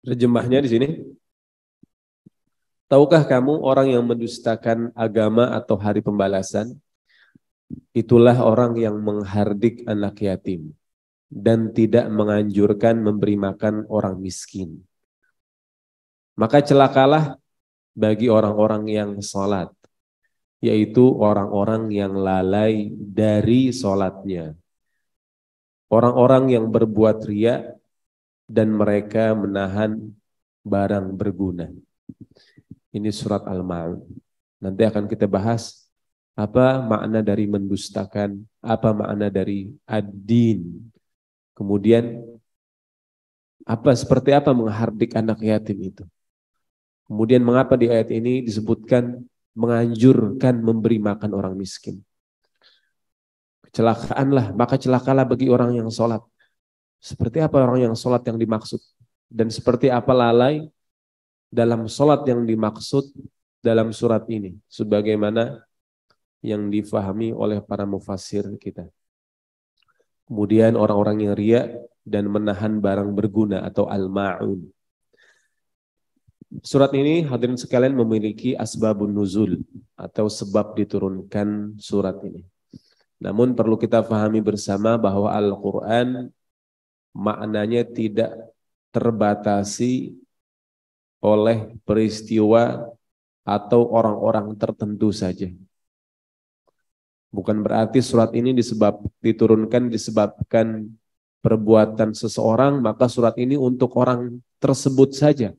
Terjemahnya di sini. Tahukah kamu orang yang mendustakan agama atau hari pembalasan? Itulah orang yang menghardik anak yatim dan tidak menganjurkan memberi makan orang miskin. Maka celakalah bagi orang-orang yang sholat, yaitu orang-orang yang lalai dari sholatnya. Orang-orang yang berbuat riya dan mereka menahan barang berguna. Ini surat Al-Ma'un. Nanti akan kita bahas apa makna dari mendustakan, apa makna dari ad-din. Kemudian seperti apa menghardik anak yatim itu. Kemudian mengapa di ayat ini disebutkan menganjurkan memberi makan orang miskin. Maka celakalah bagi orang yang sholat. Seperti apa orang yang sholat yang dimaksud? Dan seperti apa lalai dalam sholat yang dimaksud dalam surat ini, sebagaimana yang difahami oleh para mufassir kita. Kemudian orang-orang yang riya dan menahan barang berguna atau al-ma'un. Surat ini hadirin sekalian memiliki asbabun nuzul atau sebab diturunkan surat ini. Namun perlu kita pahami bersama bahwa Al-Quran maknanya tidak terbatasi oleh peristiwa atau orang-orang tertentu saja. Bukan berarti surat ini diturunkan disebabkan perbuatan seseorang, maka surat ini untuk orang tersebut saja.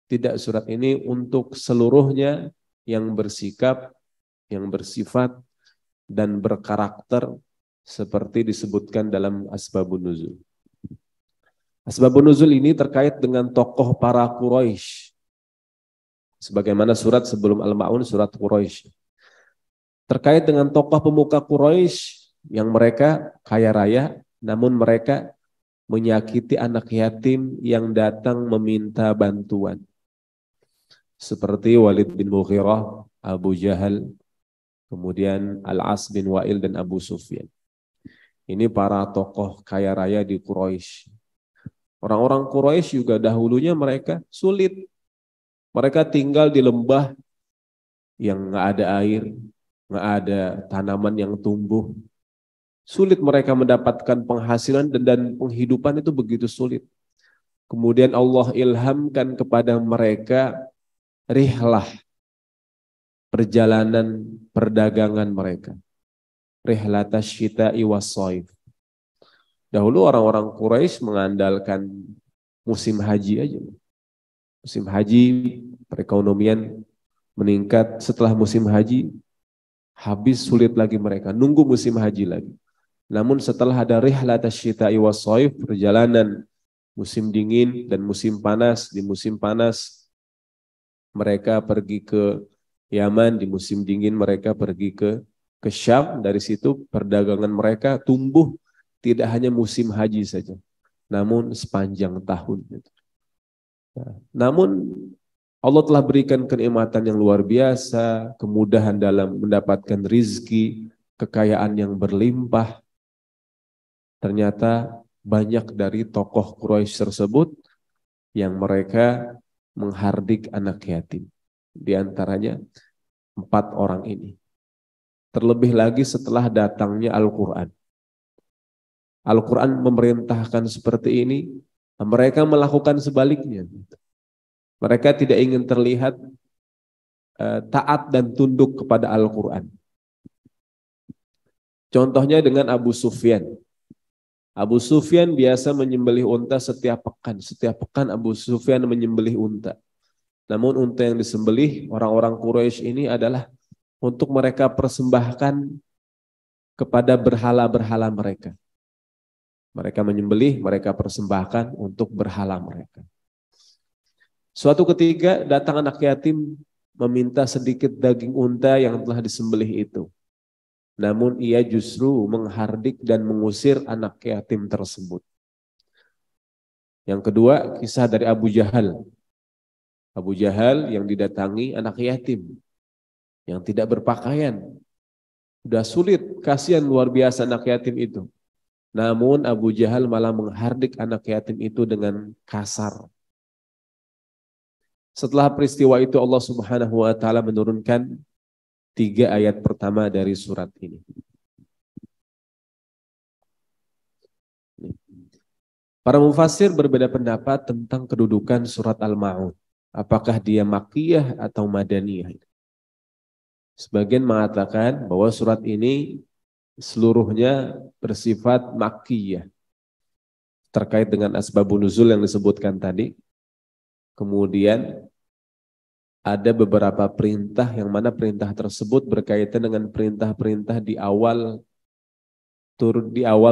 Tidak, surat ini untuk seluruhnya yang bersikap, yang bersifat, dan berkarakter seperti disebutkan dalam Asbabun Nuzul. Asbabun Nuzul ini terkait dengan tokoh para Quraisy. Sebagaimana surat sebelum Al-Ma'un, surat Quraisy. Terkait dengan tokoh pemuka Quraisy yang mereka kaya raya, namun mereka menyakiti anak yatim yang datang meminta bantuan. Seperti Walid bin Mughirah, Abu Jahal, kemudian Al-As bin Wa'il dan Abu Sufyan. Ini para tokoh kaya raya di Quraisy. Orang-orang Quraisy juga dahulunya mereka sulit. Mereka tinggal di lembah yang nggak ada air, nggak ada tanaman yang tumbuh. Sulit mereka mendapatkan penghasilan dan penghidupan itu begitu sulit. Kemudian Allah ilhamkan kepada mereka rihlah, perjalanan perdagangan mereka. Rihlatash syita'i was-shaif. Dahulu orang-orang Quraisy mengandalkan musim haji aja. Musim haji, perekonomian meningkat. Setelah musim haji, habis sulit lagi mereka. Nunggu musim haji lagi. Namun setelah ada rihlatash syita'i was-shaif, perjalanan musim dingin dan musim panas. Di musim panas mereka pergi ke Yaman, di musim dingin mereka pergi ke Syam. Dari situ perdagangan mereka tumbuh. Tidak hanya musim haji saja, namun sepanjang tahun. Namun Allah telah berikan kenikmatan yang luar biasa, kemudahan dalam mendapatkan rizki, kekayaan yang berlimpah. Ternyata banyak dari tokoh Quraisy tersebut yang mereka menghardik anak yatim. Di antaranya 4 orang ini. Terlebih lagi setelah datangnya Al-Quran. Al-Quran memerintahkan seperti ini, mereka melakukan sebaliknya. Mereka tidak ingin terlihat taat dan tunduk kepada Al-Quran. Contohnya dengan Abu Sufyan. Abu Sufyan biasa menyembelih unta setiap pekan. Setiap pekan Abu Sufyan menyembelih unta. Namun unta yang disembelih orang-orang Quraisy ini adalah untuk mereka persembahkan kepada berhala-berhala mereka. Mereka menyembelih, mereka persembahkan untuk berhala mereka. Suatu ketika datang anak yatim meminta sedikit daging unta yang telah disembelih itu. Namun ia justru menghardik dan mengusir anak yatim tersebut. Yang kedua, kisah dari Abu Jahal. Abu Jahal yang didatangi anak yatim yang tidak berpakaian. Sudah sulit, kasihan luar biasa anak yatim itu. Namun Abu Jahal malah menghardik anak yatim itu dengan kasar. Setelah peristiwa itu Allah Subhanahu wa taala menurunkan 3 ayat pertama dari surat ini. Para mufassir berbeda pendapat tentang kedudukan surat Al-Ma'un. Apakah dia Makkiyah atau Madaniyah? Sebagian mengatakan bahwa surat ini seluruhnya bersifat Makkiyah. Terkait dengan asbabun nuzul yang disebutkan tadi. Kemudian ada beberapa perintah yang mana perintah tersebut berkaitan dengan perintah-perintah di awal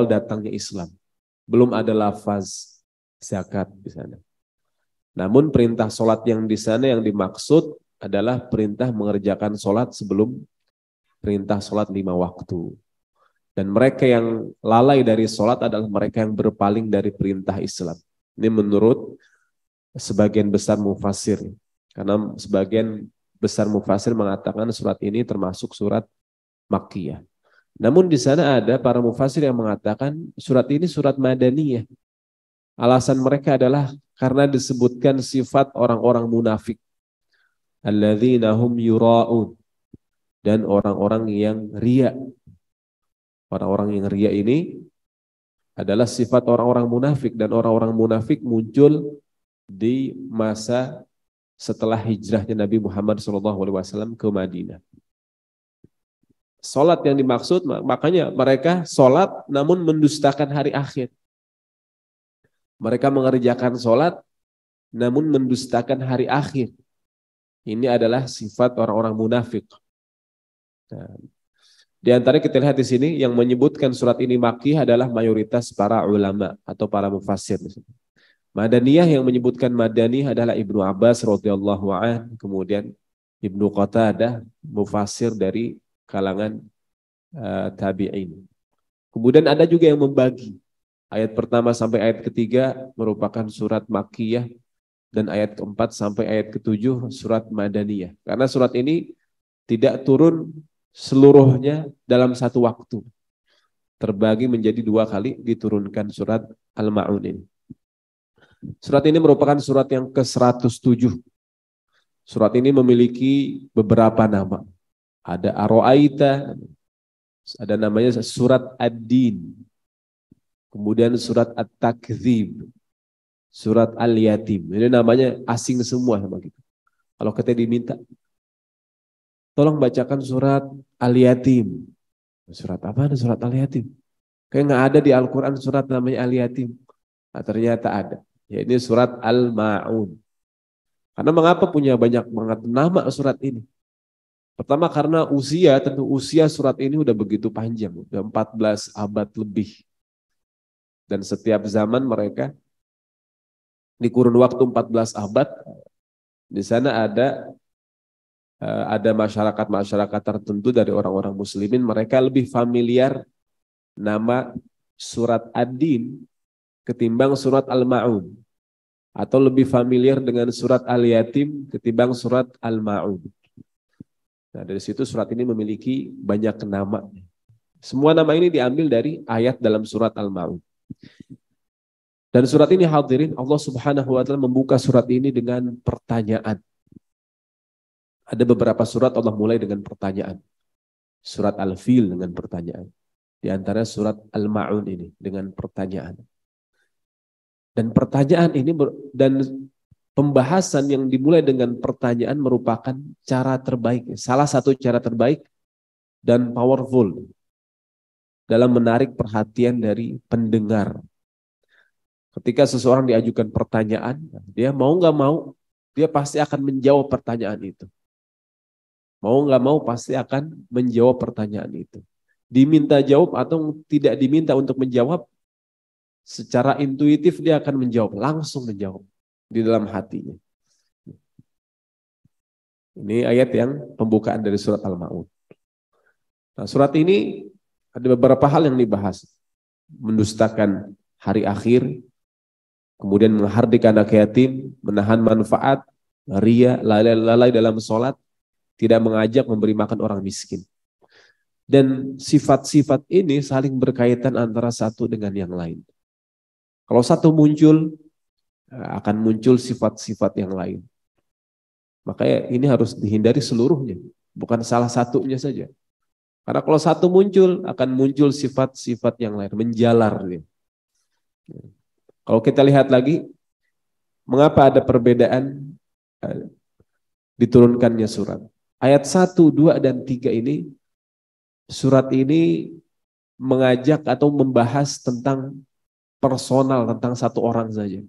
datangnya Islam. Belum ada lafaz zakat di sana. Namun perintah sholat yang di sana yang dimaksud adalah perintah mengerjakan sholat sebelum perintah sholat 5 waktu. Dan mereka yang lalai dari sholat adalah mereka yang berpaling dari perintah Islam. Ini menurut sebagian besar mufassir. Karena sebagian besar mufassir mengatakan surat ini termasuk surat Makkiyah. Namun di sana ada para mufassir yang mengatakan surat ini surat Madaniyah. Alasan mereka adalah karena disebutkan sifat orang-orang munafik. Alladzina hum yura'un. Dan orang-orang yang riya. Orang-orang yang riya ini adalah sifat orang-orang munafik. Dan orang-orang munafik muncul di masa setelah hijrahnya Nabi Muhammad SAW ke Madinah. Salat yang dimaksud, makanya mereka salat namun mendustakan hari akhir. Mereka mengerjakan salat namun mendustakan hari akhir. Ini adalah sifat orang-orang munafik. Nah, di antara kita lihat di sini yang menyebutkan surat ini Makkiyah adalah mayoritas para ulama atau para mufassir. Madaniyah yang menyebutkan Madaniyah adalah Ibnu Abbas radhiyallahu anhu, kemudian Ibnu Qatadah, mufassir dari kalangan tabi'in. Kemudian ada juga yang membagi ayat pertama sampai ayat ketiga merupakan surat Makkiyah dan ayat keempat sampai ayat ketujuh surat Madaniyah. Karena surat ini tidak turun seluruhnya dalam satu waktu. Terbagi menjadi 2 kali diturunkan surat Al-Ma'un ini. Surat ini merupakan surat yang ke-107. Surat ini memiliki beberapa nama. Ada Ar-Ra'aita, ada namanya surat Ad-Din. Kemudian surat At-Takdzib, surat Al-Yatim. Ini namanya asing semua sama kita. Kalau kita diminta, tolong bacakan surat Al-Yatim. Surat apa? Surat Al-Yatim. Kayak nggak ada di Al-Quran surat namanya Al-Yatim. Nah, ternyata ada. Ya, ini surat Al-Ma'un. Karena mengapa punya banyak banget nama surat ini? Pertama karena tentu usia surat ini udah begitu panjang. Udah 14 abad lebih. Dan setiap zaman mereka di kurun waktu 14 abad, di sana ada masyarakat-masyarakat tertentu dari orang-orang muslimin, mereka lebih familiar nama surat Ad-Din ketimbang surat Al-Ma'un. Atau lebih familiar dengan surat Al-Yatim ketimbang surat Al-Ma'un. Nah, dari situ surat ini memiliki banyak nama. Semua nama ini diambil dari ayat dalam surat Al-Ma'un. Dan surat ini hadirin, Allah Subhanahu wa taala membuka surat ini dengan pertanyaan. Ada beberapa surat Allah mulai dengan pertanyaan. Surat Al-Fil dengan pertanyaan. Di antara surat Al-Ma'un ini dengan pertanyaan. Dan pertanyaan ini dan pembahasan yang dimulai dengan pertanyaan merupakan cara terbaik. Salah satu cara terbaik dan powerful dalam menarik perhatian dari pendengar. Ketika seseorang diajukan pertanyaan, dia mau nggak mau, dia pasti akan menjawab pertanyaan itu. Mau nggak mau pasti akan menjawab pertanyaan itu. Diminta jawab atau tidak diminta untuk menjawab, secara intuitif dia akan menjawab, langsung menjawab di dalam hatinya. Ini ayat yang pembukaan dari surat Al-Ma'un. Nah, surat ini ada beberapa hal yang dibahas. Mendustakan hari akhir, kemudian menghardik anak yatim, menahan manfaat, riya, lalai dalam sholat, tidak mengajak memberi makan orang miskin. Dan sifat-sifat ini saling berkaitan antara satu dengan yang lain. Kalau satu muncul, akan muncul sifat-sifat yang lain. Makanya ini harus dihindari seluruhnya, bukan salah satunya saja. Karena kalau satu muncul, akan muncul sifat-sifat yang lain, menjalar. Kalau kita lihat lagi, mengapa ada perbedaan diturunkannya surat. Ayat 1, 2, dan 3 ini, surat ini mengajak atau membahas tentang personal, tentang satu orang saja.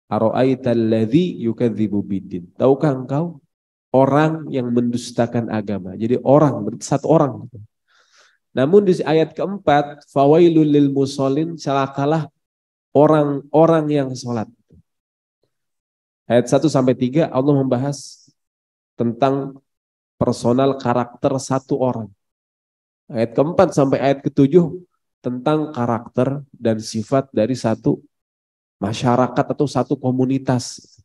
Ara'aital ladzi yukadzibu biddin. Tahukah engkau orang yang mendustakan agama? Jadi orang, satu orang. Namun di ayat keempat, fawailul lil musallin, celakalah orang-orang yang sholat. Ayat 1 sampai 3 Allah membahas tentang personal karakter satu orang. Ayat keempat sampai ayat ketujuh tentang karakter dan sifat dari satu masyarakat atau satu komunitas.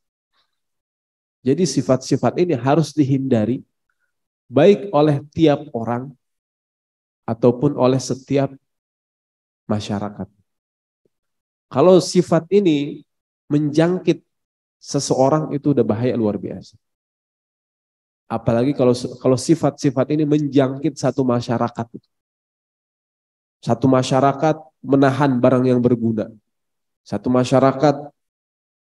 Jadi sifat-sifat ini harus dihindari baik oleh tiap orang ataupun oleh setiap masyarakat. Kalau sifat ini menjangkit seseorang itu udah bahaya luar biasa. Apalagi kalau sifat-sifat ini menjangkit satu masyarakat. Satu masyarakat menahan barang yang berguna. Satu masyarakat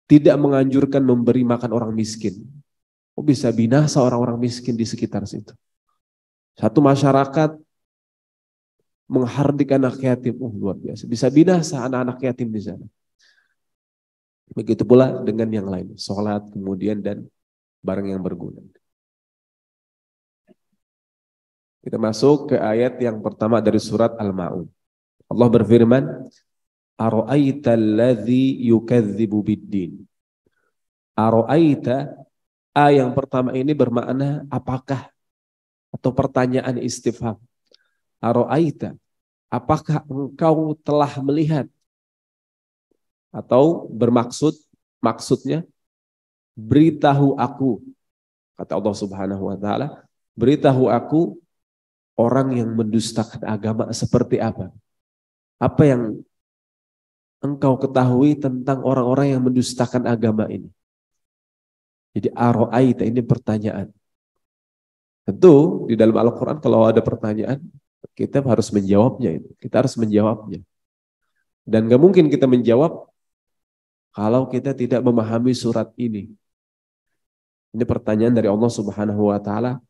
tidak menganjurkan memberi makan orang miskin. Oh, bisa binasa orang-orang miskin di sekitar situ. Satu masyarakat menghardik anak yatim. Oh, luar biasa. Bisa binasa anak-anak yatim di sana. Begitu pula dengan yang lain. Sholat kemudian dan barang yang berguna. Kita masuk ke ayat yang pertama dari surat Al-Ma'un. Allah berfirman, Ara'aita alladzi yukadzibu biddin. Ara'aita, a yang pertama ini bermakna apakah, atau pertanyaan istifham. Ara'aita, apakah engkau telah melihat, atau maksudnya beritahu aku, kata Allah Subhanahu wa taala, beritahu aku orang yang mendustakan agama seperti apa? Apa yang engkau ketahui tentang orang-orang yang mendustakan agama ini? Jadi ara'aita ini pertanyaan. Tentu di dalam Al-Quran kalau ada pertanyaan, kita harus menjawabnya. Kita harus menjawabnya. Dan gak mungkin kita menjawab kalau kita tidak memahami surat ini. Ini pertanyaan dari Allah Subhanahu wa taala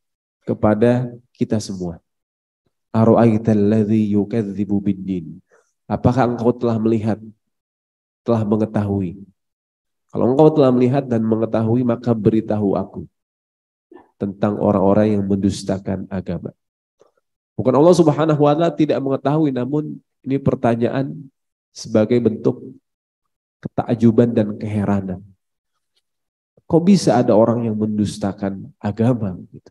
kepada kita semua. Ara'aital ladzi yukadzibu biddin. Apakah engkau telah melihat, telah mengetahui? Kalau engkau telah melihat dan mengetahui, maka beritahu aku tentang orang-orang yang mendustakan agama. Bukan Allah Subhanahu wa taala tidak mengetahui, namun ini pertanyaan sebagai bentuk ketakjuban dan keheranan. Kok bisa ada orang yang mendustakan agama? Gitu.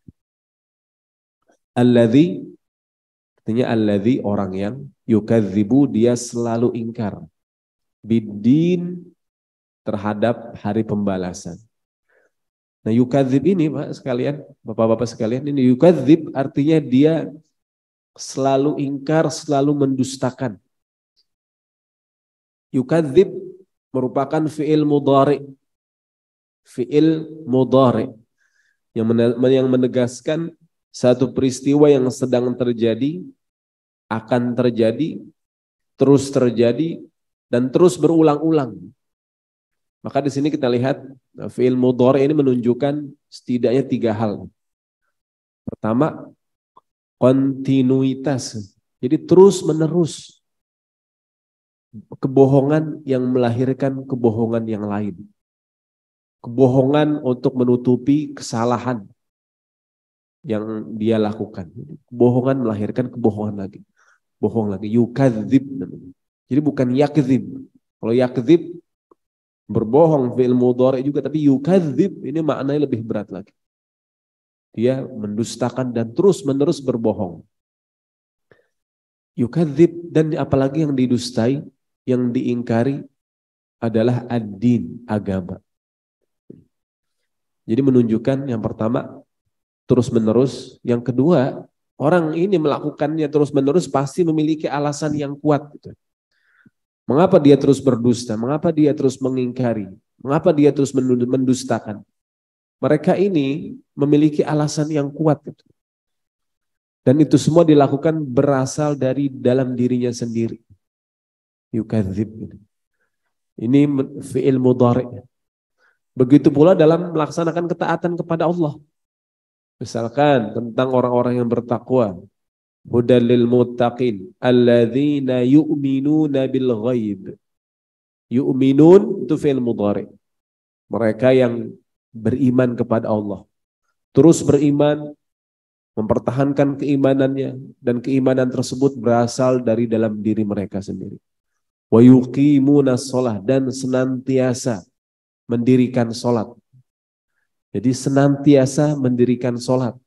Alladzi, artinya alladzi, orang yang yukadzibu, dia selalu ingkar. Biddin, terhadap hari pembalasan. Nah, yukadzib ini, Pak sekalian, Bapak-bapak sekalian, ini yukadzib artinya dia selalu ingkar, selalu mendustakan. Yukadzib merupakan fi'il mudhari. Fi'il mudhari yang menegaskan satu peristiwa yang sedang terjadi, akan terjadi, dan terus berulang-ulang. Maka di sini kita lihat fi'il mudhari ini menunjukkan setidaknya 3 hal. Pertama, kontinuitas. Jadi terus-menerus. Kebohongan yang melahirkan kebohongan yang lain. Kebohongan untuk menutupi kesalahan yang dia lakukan. Kebohongan melahirkan kebohongan lagi. Bohong lagi. Yukadzib namanya. Jadi bukan yakdzib. Kalau yakdzib berbohong fi'il mudhari juga, tapi yukadzib ini maknanya lebih berat lagi. Dia mendustakan dan terus-menerus berbohong. Yukadzib, dan apalagi yang didustai, yang diingkari adalah ad-din, agama. Jadi menunjukkan yang pertama terus-menerus, yang kedua orang ini melakukannya terus-menerus pasti memiliki alasan yang kuat gitu. Mengapa dia terus berdusta? Mengapa dia terus mengingkari? Mengapa dia terus mendustakan? Mereka ini memiliki alasan yang kuat. Dan itu semua dilakukan berasal dari dalam dirinya sendiri. Yukadzib. Ini fi'il mudhari'. Begitu pula dalam melaksanakan ketaatan kepada Allah. Misalkan tentang orang-orang yang bertakwa. Hudal lil muttaqin alladzina yu'minuna bil ghaib. Yu'minun itu fi'il mudhari'. Mereka yang beriman kepada Allah. Terus beriman, mempertahankan keimanannya, dan keimanan tersebut berasal dari dalam diri mereka sendiri. Wa yuqimuna shalah, dan senantiasa mendirikan salat. Jadi senantiasa mendirikan salat.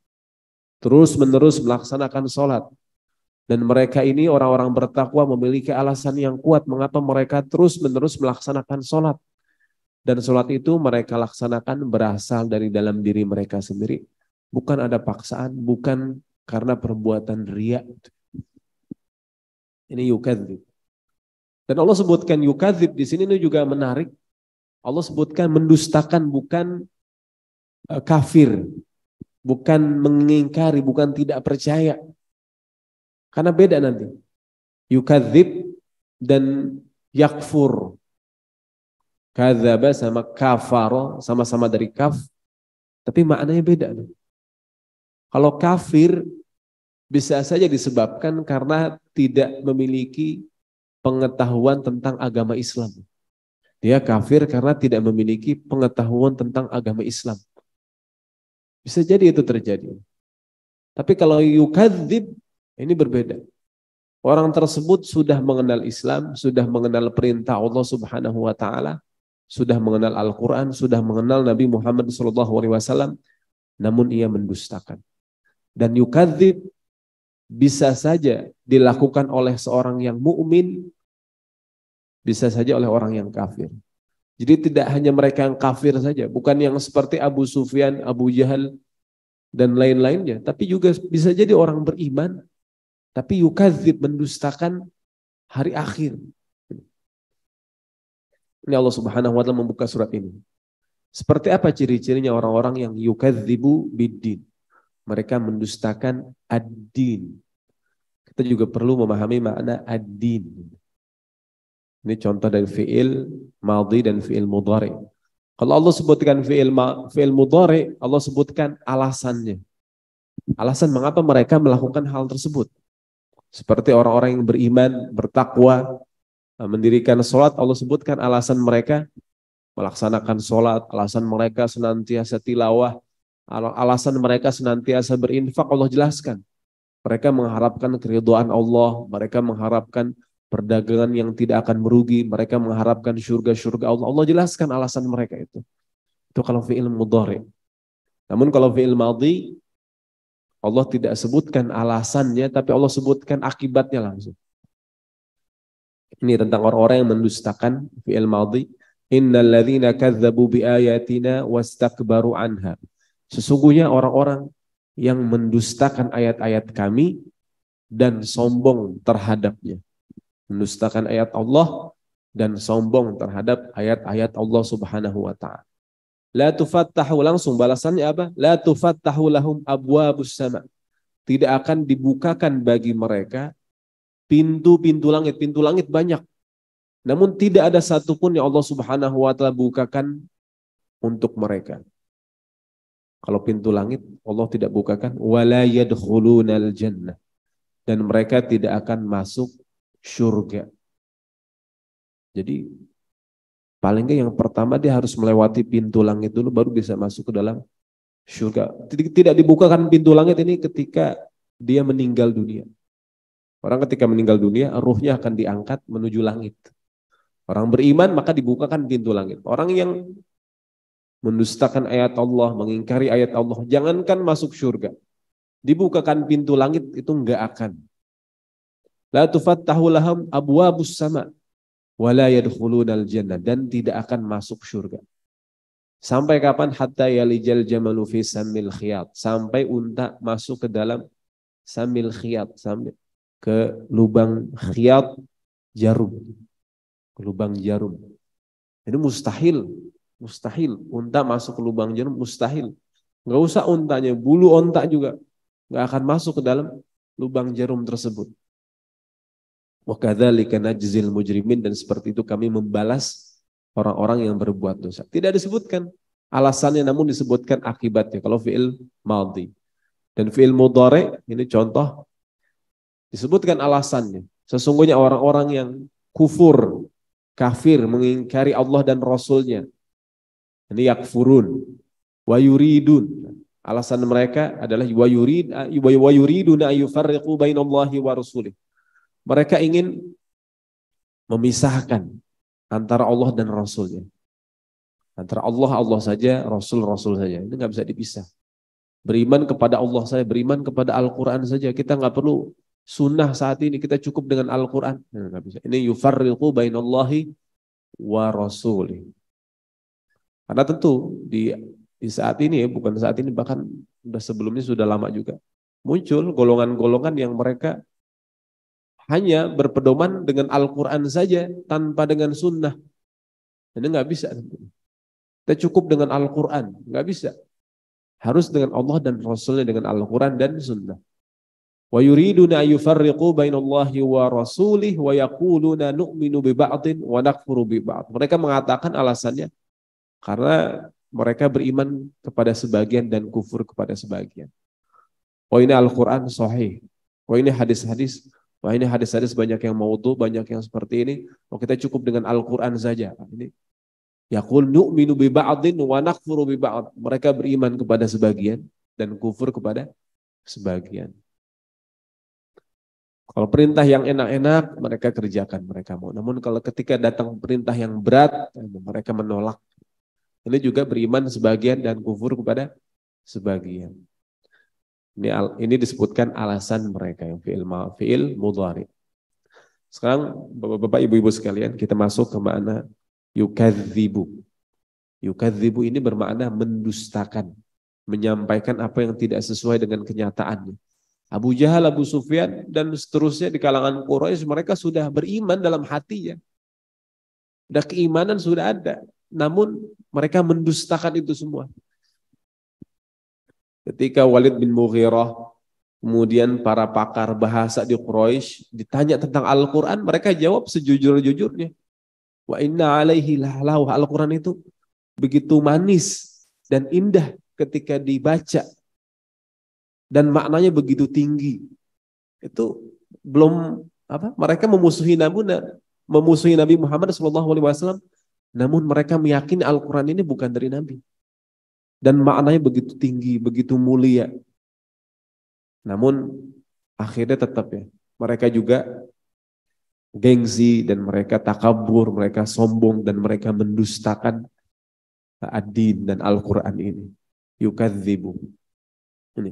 Terus menerus melaksanakan salat. Dan mereka ini orang-orang bertakwa memiliki alasan yang kuat mengapa mereka terus menerus melaksanakan salat. Dan salat itu mereka laksanakan berasal dari dalam diri mereka sendiri. Bukan ada paksaan, bukan karena perbuatan riya. Ini yukadzib. Dan Allah sebutkan yukadzib di sini ini juga menarik. Allah sebutkan mendustakan, bukan kafir, bukan mengingkari, bukan tidak percaya. Karena beda nanti. Yukadzib dan yakfur. Kadzaba sama kafaro, sama-sama dari kaf, tapi maknanya beda. Kalau kafir bisa saja disebabkan karena tidak memiliki pengetahuan tentang agama Islam. Dia kafir karena tidak memiliki pengetahuan tentang agama Islam. Bisa jadi itu terjadi. Tapi kalau yukadzib, ini berbeda. Orang tersebut sudah mengenal Islam, sudah mengenal perintah Allah Subhanahu wa taala, sudah mengenal Al-Quran, sudah mengenal Nabi Muhammad SAW, namun ia mendustakan. Dan yukadzib bisa saja dilakukan oleh seorang yang mukmin, bisa saja oleh orang yang kafir. Jadi tidak hanya mereka yang kafir saja, bukan yang seperti Abu Sufyan, Abu Jahal, dan lain-lainnya, tapi juga bisa jadi orang beriman, tapi yukadzib, mendustakan hari akhir. Ini Allah Subhanahu wa taala membuka surat ini. Seperti apa ciri-cirinya orang-orang yang yukadzibu biddin? Mereka mendustakan ad-din. Kita juga perlu memahami makna ad-din. Ini contoh dari fi'il madhi dan fi'il mudhari. Kalau Allah sebutkan fi'il mudhari, Allah sebutkan alasannya. Alasan mengapa mereka melakukan hal tersebut. Seperti orang-orang yang beriman, bertakwa, mendirikan sholat, Allah sebutkan alasan mereka melaksanakan sholat, alasan mereka senantiasa tilawah, alasan mereka senantiasa berinfak, Allah jelaskan. Mereka mengharapkan keridhaan Allah, mereka mengharapkan perdagangan yang tidak akan merugi, mereka mengharapkan surga-surga Allah. Allah jelaskan alasan mereka itu. Itu kalau fi'il mudhari. Namun kalau fi'il madhi, Allah tidak sebutkan alasannya, tapi Allah sebutkan akibatnya langsung. Ini tentang orang-orang yang mendustakan fi'il madhi. Innal ladzina kadzdzabu biayatina wastakbaru anha. Sesungguhnya orang-orang yang mendustakan ayat-ayat kami dan sombong terhadapnya. Mendustakan ayat Allah dan sombong terhadap ayat-ayat Allah Subhanahu wa taala. La tufattahu, langsung balasannya apa? La tufattahu lahum abwabus sama. Tidak akan dibukakan bagi mereka pintu-pintu langit. Pintu langit banyak. Namun tidak ada satupun yang Allah Subhanahu wa taala bukakan untuk mereka. Kalau pintu langit Allah tidak bukakan, wala yadkhulunal jannah, dan mereka tidak akan masuk surga. Jadi paling enggak yang pertama dia harus melewati pintu langit dulu baru bisa masuk ke dalam surga. Tidak dibukakan pintu langit ini ketika dia meninggal dunia. Orang ketika meninggal dunia, ruhnya akan diangkat menuju langit. Orang beriman maka dibukakan pintu langit. Orang yang mendustakan ayat Allah, mengingkari ayat Allah, jangankan masuk surga, dibukakan pintu langit itu enggak akan. La tufattahu lahum abwabus sama wala yadkhulunal jannah, dan tidak akan masuk surga. Sampai kapan? Hatta yalijal jamalu fi samil khiyat, sampai unta masuk ke dalam samil khiyat, sampai ke lubang khiyat, jarum, ke lubang jarum. Ini mustahil Mustahil. Unta masuk ke lubang jarum, mustahil. Nggak usah untanya, bulu onta juga nggak akan masuk ke dalam lubang jarum tersebut. Wa kadzalika najzil mujrimin, dan seperti itu kami membalas orang-orang yang berbuat dosa. Tidak disebutkan alasannya, namun disebutkan akibatnya kalau fi'il madhi. Dan fi'il mudhari ini contoh, disebutkan alasannya. Sesungguhnya orang-orang yang kufur, kafir, mengingkari Allah dan Rasulnya, ini yakfurun, wa yuridun. Alasan mereka adalah wa yuriduna ayyufarriqu bainallahi wa rasulih. Mereka ingin memisahkan antara Allah dan Rasulnya. Antara Allah saja, Rasul saja. Ini nggak bisa dipisah. Beriman kepada Allah saja, beriman kepada Al-Quran saja. Kita nggak perlu sunnah saat ini, kita cukup dengan Al-Quran. Nggak bisa. Ini yufarriqu bainallahi wa rasulih. Karena tentu di saat ini, bukan saat ini, bahkan sudah sebelumnya, sudah lama juga, muncul golongan-golongan yang mereka hanya berpedoman dengan Al-Quran saja tanpa dengan sunnah. Ini nggak bisa. Kita cukup dengan Al-Quran, nggak bisa. Harus dengan Allah dan Rasulnya, dengan Al-Quran dan sunnah. Wa yuriduna ayyufarriqu bainallahi wa rasulih wa yaquluna nu'minu bi ba'din wa nakfuru bi ba'd. Mereka mengatakan alasannya karena mereka beriman kepada sebagian dan kufur kepada sebagian. Oh, ini Al-Quran sahih. Oh, ini hadis-hadis. Wah, ini hadis-hadis banyak yang maudhu, banyak yang seperti ini. Oh, kita cukup dengan Al-Quran saja. Ini yaqul nu'minu bi ba'din wa nakfuru bi ba'd. Mereka beriman kepada sebagian dan kufur kepada sebagian. Kalau perintah yang enak-enak, mereka kerjakan, mereka mau. Namun kalau ketika datang perintah yang berat, mereka menolak. Ini juga beriman sebagian dan kufur kepada sebagian. Ini disebutkan alasan mereka yang fi'il mudhari. Sekarang Bapak Ibu-ibu sekalian, kita masuk ke makna yukadzibu. Yukadzibu ini bermakna mendustakan, menyampaikan apa yang tidak sesuai dengan kenyataannya. Abu Jahal, Abu Sufyan, dan seterusnya di kalangan Quraisy, mereka sudah beriman dalam hatinya. Sudah keimanan sudah ada. Namun mereka mendustakan itu semua. Ketika Walid bin Mughirah, kemudian para pakar bahasa di Quraisy ditanya tentang Al-Quran, mereka jawab sejujur-jujurnya. Wa inna alaihi lahlahu. Al-Quran itu begitu manis dan indah ketika dibaca. Dan maknanya begitu tinggi. Itu belum mereka memusuhi Nabi Muhammad SAW, namun mereka meyakini Al-Quran ini bukan dari Nabi. Dan maknanya begitu tinggi, begitu mulia. Namun akhirnya tetap mereka juga gengsi dan mereka takabur, mereka sombong dan mereka mendustakan ad-din dan Al-Quran ini. Yukadzibu. Ini.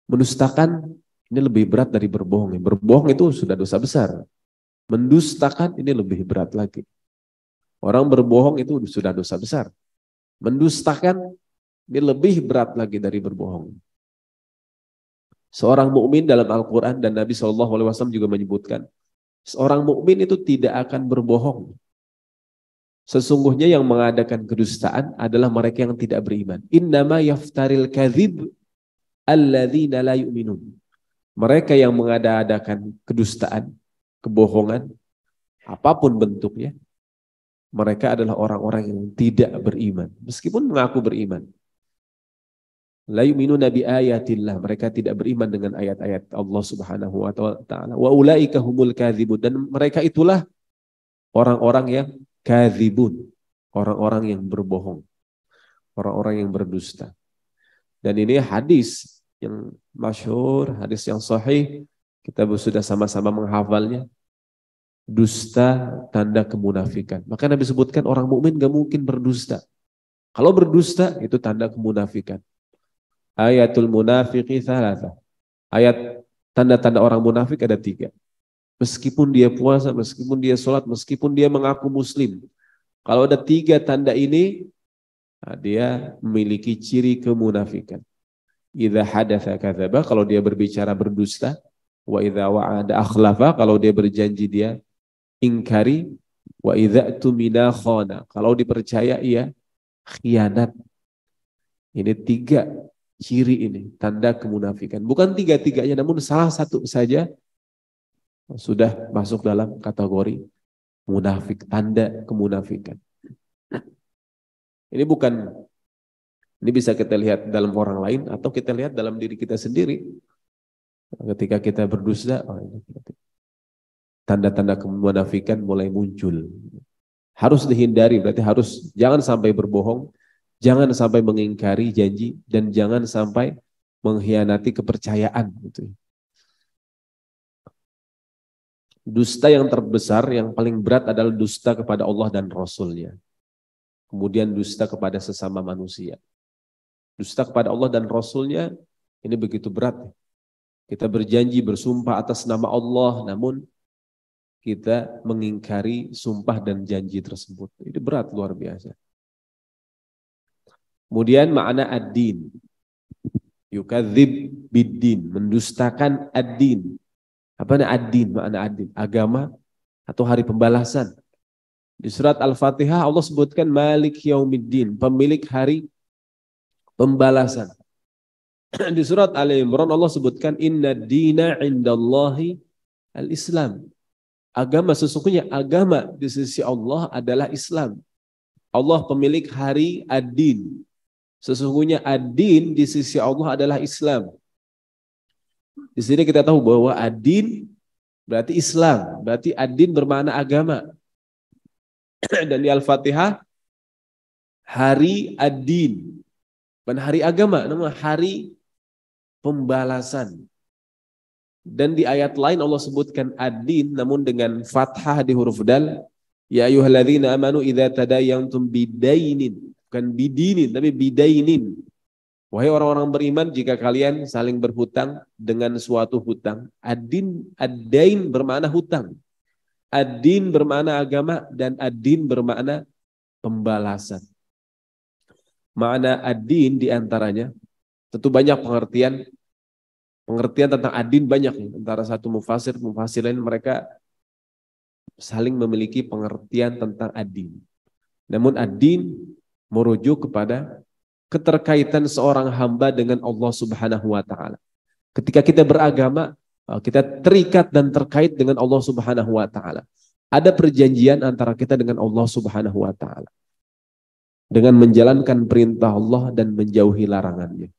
Mendustakan ini lebih berat dari berbohong. Berbohong itu sudah dosa besar. Mendustakan ini lebih berat lagi. Orang berbohong itu sudah dosa besar. Mendustakan ini lebih berat lagi dari berbohong. Seorang mukmin dalam Al-Quran dan Nabi SAW juga menyebutkan, seorang mukmin itu tidak akan berbohong. Sesungguhnya yang mengadakan kedustaan adalah mereka yang tidak beriman. Innama yaftaril kadzib alladzina la yu'minun. Mereka yang mengada-adakan kedustaan, kebohongan, apapun bentuknya, mereka adalah orang-orang yang tidak beriman, meskipun mengaku beriman. La yu'minuna bi ayatillah, mereka tidak beriman dengan ayat-ayat Allah Subhanahu wa taala. Wa ulaika humul kadzibun, dan mereka itulah orang-orang yang kadzibun, orang-orang yang berbohong, orang-orang yang berdusta. Dan ini hadis yang masyhur, hadis yang sahih, kita sudah sama-sama menghafalnya. Dusta tanda kemunafikan. Maka Nabi sebutkan orang mukmin gak mungkin berdusta. Kalau berdusta itu tanda kemunafikan. Ayatul munafiqi thalatha. Ayat tanda-tanda orang munafik ada 3. Meskipun dia puasa, meskipun dia sholat, meskipun dia mengaku muslim. Kalau ada 3 tanda ini, dia memiliki ciri kemunafikan. Idza hadatsa kadzaba, kalau dia berbicara berdusta. Wa idza wa'ada akhlafa, kalau dia berjanji dia ingkari. Wa idza tumina khana, kalau dipercaya ia khianat. Ini 3 ciri ini, tanda kemunafikan. Bukan 3-tiganya, namun salah satu saja sudah masuk dalam kategori munafik, tanda kemunafikan. Ini bisa kita lihat dalam orang lain atau kita lihat dalam diri kita sendiri. Ketika kita berdusta, tanda-tanda kemunafikan mulai muncul. Harus dihindari, berarti jangan sampai berbohong, jangan sampai mengingkari janji, dan jangan sampai mengkhianati kepercayaan. Gitu. Dusta yang terbesar, yang paling berat adalah dusta kepada Allah dan Rasul-Nya. Kemudian dusta kepada sesama manusia. Dusta kepada Allah dan Rasul-Nya ini begitu berat. Kita berjanji bersumpah atas nama Allah, namun kita mengingkari sumpah dan janji tersebut. Itu berat, luar biasa. Kemudian makna ad-din. Yukadzib bid-din, mendustakan ad-din. Apa makna ad-din? Makna ad-din, agama atau hari pembalasan. Di surat Al-Fatihah Allah sebutkan Malik Yaumiddin, pemilik hari pembalasan. Di surat Ali Imran Allah sebutkan Inna dina indallahi al-Islam. Sesungguhnya agama di sisi Allah adalah Islam. Allah pemilik hari ad-din. Sesungguhnya ad-din di sisi Allah adalah Islam. Di sini kita tahu bahwa ad-din berarti Islam, berarti ad-din bermakna agama. Dan di Al-Fatihah hari ad-din, bukan hari agama, namun hari pembalasan. Dan di ayat lain Allah sebutkan ad-din namun dengan fathah di huruf dal. Ya ayyuhalladzina amanu idza tadayantum bidainin, bukan bidinin tapi bidainin. Wahai orang-orang beriman, jika kalian saling berhutang dengan suatu hutang. Ad-din, ad-dain bermakna hutang. Ad-din bermakna agama dan ad-din bermakna pembalasan. Makna ad-din diantaranya tentu banyak pengertian tentang ad-din banyak. Antara satu mufasir lain mereka saling memiliki pengertian tentang ad-din. Namun ad-din merujuk kepada keterkaitan seorang hamba dengan Allah Subhanahu wa taala. Ketika kita beragama, kita terikat dan terkait dengan Allah Subhanahu wa taala. Ada perjanjian antara kita dengan Allah Subhanahu wa taala. Dengan menjalankan perintah Allah dan menjauhi larangannya.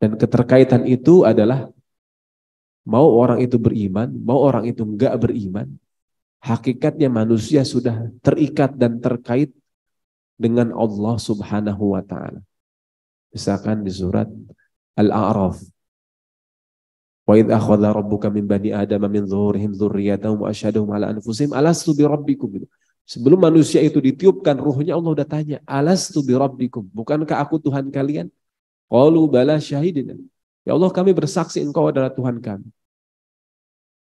Dan keterkaitan itu adalah mau orang itu beriman, mau orang itu enggak beriman, hakikatnya manusia sudah terikat dan terkait dengan Allah Subhanahu wa taala. Misalkan di surat Al-A'raf. Wa idz akhadha rabbuka min bani adama min zuhurihim dzurriyyatahum wa asyhadahum ala anfusihim alastu bi rabbikum. Sebelum manusia itu ditiupkan ruhnya, Allah udah tanya, alastu bi rabbikum, bukankah aku Tuhan kalian? Qalu bala syahidina. Ya Allah, kami bersaksi engkau adalah Tuhan kami.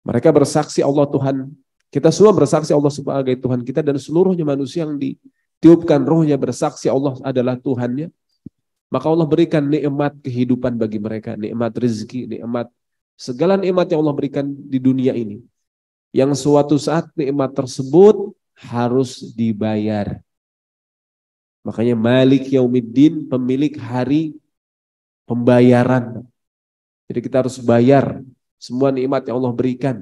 Mereka bersaksi Allah Tuhan. Kita semua bersaksi Allah sebagai Tuhan kita, dan seluruhnya manusia yang ditiupkan ruhnya bersaksi Allah adalah Tuhannya. Maka Allah berikan nikmat kehidupan bagi mereka, nikmat rezeki, nikmat segala nikmat yang Allah berikan di dunia ini. Yang suatu saat nikmat tersebut harus dibayar. Makanya Malik Yaumiddin, pemilik hari pembayaran. Jadi kita harus bayar semua nikmat yang Allah berikan.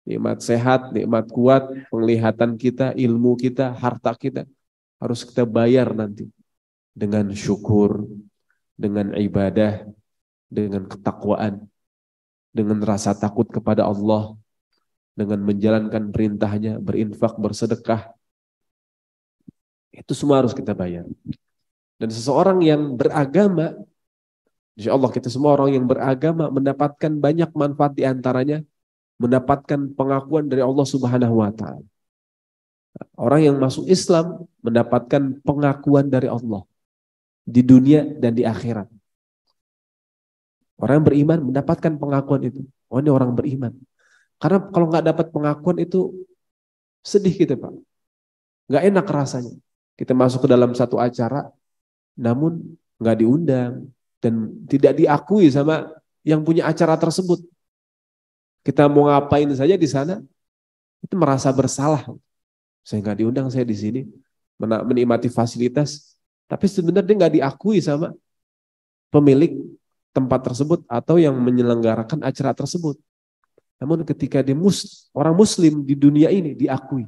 Nikmat sehat, nikmat kuat, penglihatan kita, ilmu kita, harta kita. Harus kita bayar nanti. Dengan syukur, dengan ibadah, dengan ketakwaan, dengan rasa takut kepada Allah, dengan menjalankan perintahnya, berinfak, bersedekah. Itu semua harus kita bayar. Dan seseorang yang beragama, insya Allah kita semua orang yang beragama mendapatkan banyak manfaat, di antaranya mendapatkan pengakuan dari Allah Subhanahu wa taala. Orang yang masuk Islam mendapatkan pengakuan dari Allah di dunia dan di akhirat. Orang yang beriman mendapatkan pengakuan itu. Oh, ini orang beriman. Karena kalau nggak dapat pengakuan itu sedih kita, Pak. Nggak enak rasanya. Kita masuk ke dalam satu acara, namun nggak diundang dan tidak diakui sama yang punya acara tersebut. Kita mau ngapain saja di sana, itu merasa bersalah. Saya nggak diundang, saya di sini menikmati fasilitas, Tapi sebenarnya dia nggak diakui sama pemilik tempat tersebut atau yang menyelenggarakan acara tersebut. Namun ketika dia orang muslim di dunia ini diakui.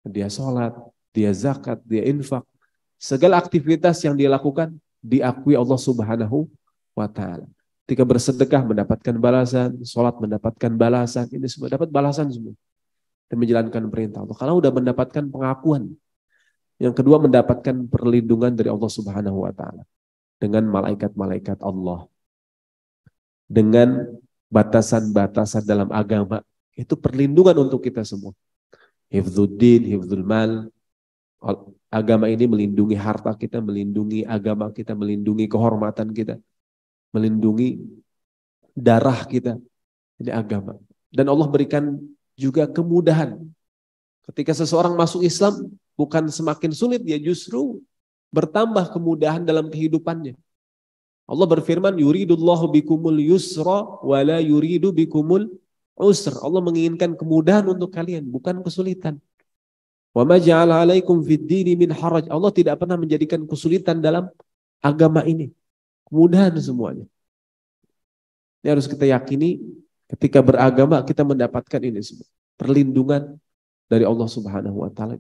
Dia sholat, dia zakat, dia infak. Segala aktivitas yang dia lakukan diakui Allah Subhanahu wa Ta'ala. Ketika bersedekah mendapatkan balasan, sholat mendapatkan balasan, ini semua dapat balasan semua. Dan menjalankan perintah Allah. Karena sudah mendapatkan pengakuan. Yang kedua mendapatkan perlindungan dari Allah Subhanahu wa Ta'ala. Dengan malaikat-malaikat Allah. Dengan batasan-batasan dalam agama. Itu perlindungan untuk kita semua. Hifdzuddin, hifdzul mal. Agama ini melindungi harta kita, melindungi agama kita, melindungi kehormatan kita, melindungi darah kita. Ini agama. Dan Allah berikan juga kemudahan. Ketika seseorang masuk Islam, bukan semakin sulit, dia justru bertambah kemudahan dalam kehidupannya. Allah berfirman, yuridullahu bikumul yusra wa la yuridu bikumul usr. Allah menginginkan kemudahan untuk kalian, bukan kesulitan. Wa ma ja'ala 'alaikum fid dini min haraj. Allah tidak pernah menjadikan kesulitan dalam agama ini. Kemudahan semuanya. Ini harus kita yakini, ketika beragama kita mendapatkan ini semua. Perlindungan dari Allah Subhanahu wa Ta'ala.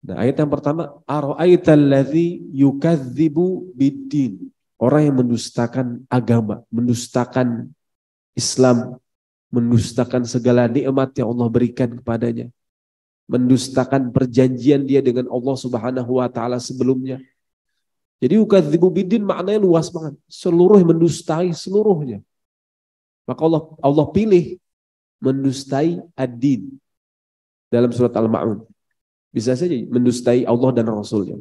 Nah, ayat yang pertama, ara'aital ladzi yukadzibu biddin. Orang yang mendustakan agama, mendustakan Islam, mendustakan segala nikmat yang Allah berikan kepadanya, mendustakan perjanjian dia dengan Allah Subhanahu wa Ta'ala sebelumnya. Jadi yukadzibu biddin maknanya luas banget, seluruh mendustai seluruhnya. Maka Allah pilih mendustai ad-din dalam surat Al-Ma'un. Bisa saja mendustai Allah dan Rasulnya.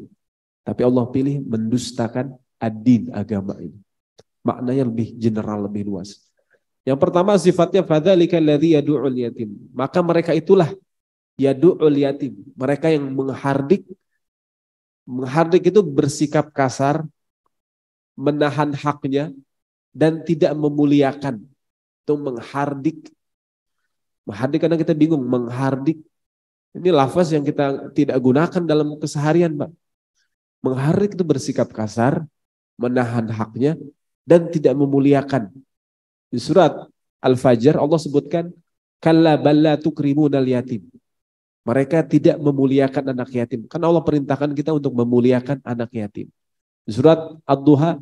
Tapi Allah pilih mendustakan ad-din, agama ini. Maknanya lebih general, lebih luas. Yang pertama sifatnya fadzalika alladzi yad'ul yatim. Maka mereka itulah yad'ul yatim. Mereka yang menghardik. Menghardik itu bersikap kasar, menahan haknya, dan tidak memuliakan. Itu menghardik. Menghardik karena kita bingung, menghardik. Ini lafaz yang kita tidak gunakan dalam keseharian, Pak. Menghardik itu bersikap kasar, menahan haknya, dan tidak memuliakan. Di surat Al-Fajr Allah sebutkan, kalla balla tukrimunal yatim. Mereka tidak memuliakan anak yatim. Karena Allah perintahkan kita untuk memuliakan anak yatim. Di surat Ad-Duha,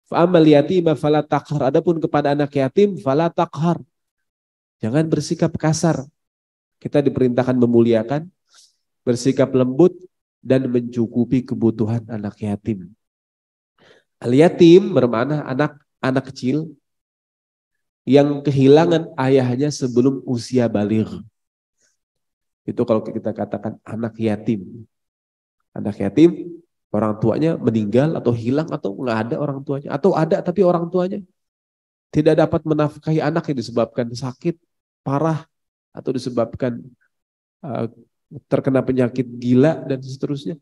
fa'amal yatima fala taqhar. Adapun kepada anak yatim fala taqhar. Jangan bersikap kasar. Kita diperintahkan memuliakan, bersikap lembut, dan mencukupi kebutuhan anak yatim. Al-yatim bermakna anak kecil yang kehilangan ayahnya sebelum usia baligh. Itu kalau kita katakan anak yatim. Anak yatim, orang tuanya meninggal atau hilang atau nggak ada orang tuanya. Atau ada tapi orang tuanya tidak dapat menafkahi anak yang disebabkan sakit parah atau disebabkan terkena penyakit gila dan seterusnya.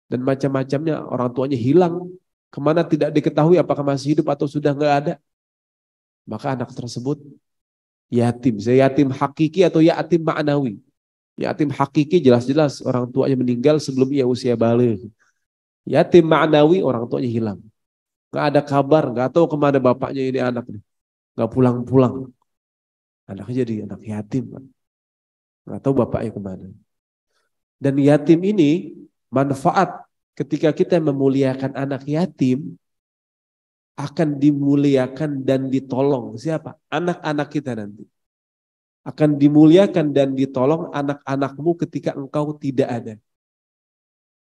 Dan macam-macamnya, orang tuanya hilang. Kemana tidak diketahui apakah masih hidup atau sudah nggak ada. Maka anak tersebut yatim. Yatim hakiki atau yatim ma'nawi. Yatim hakiki jelas-jelas orang tuanya meninggal sebelum ia usia baligh. Yatim ma'nawi orang tuanya hilang. Nggak ada kabar, nggak tahu kemana bapaknya ini anak nih. Nggak pulang-pulang. Anaknya jadi anak yatim. Nggak tahu bapaknya kemana. Dan yatim ini manfaat ketika kita memuliakan anak yatim akan dimuliakan dan ditolong. Siapa? Anak-anak kita nanti. Akan dimuliakan dan ditolong anak-anakmu ketika engkau tidak ada.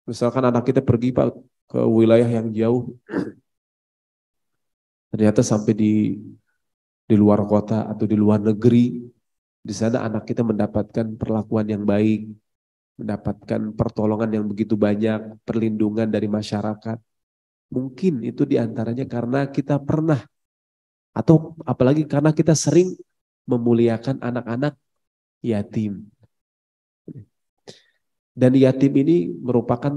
Misalkan anak kita pergi Pak ke wilayah yang jauh, ternyata sampai di luar kota atau di luar negeri, di sana anak kita mendapatkan perlakuan yang baik, mendapatkan pertolongan yang begitu banyak, perlindungan dari masyarakat. Mungkin itu diantaranya karena kita pernah, atau apalagi karena kita sering memuliakan anak-anak yatim. Dan yatim ini merupakan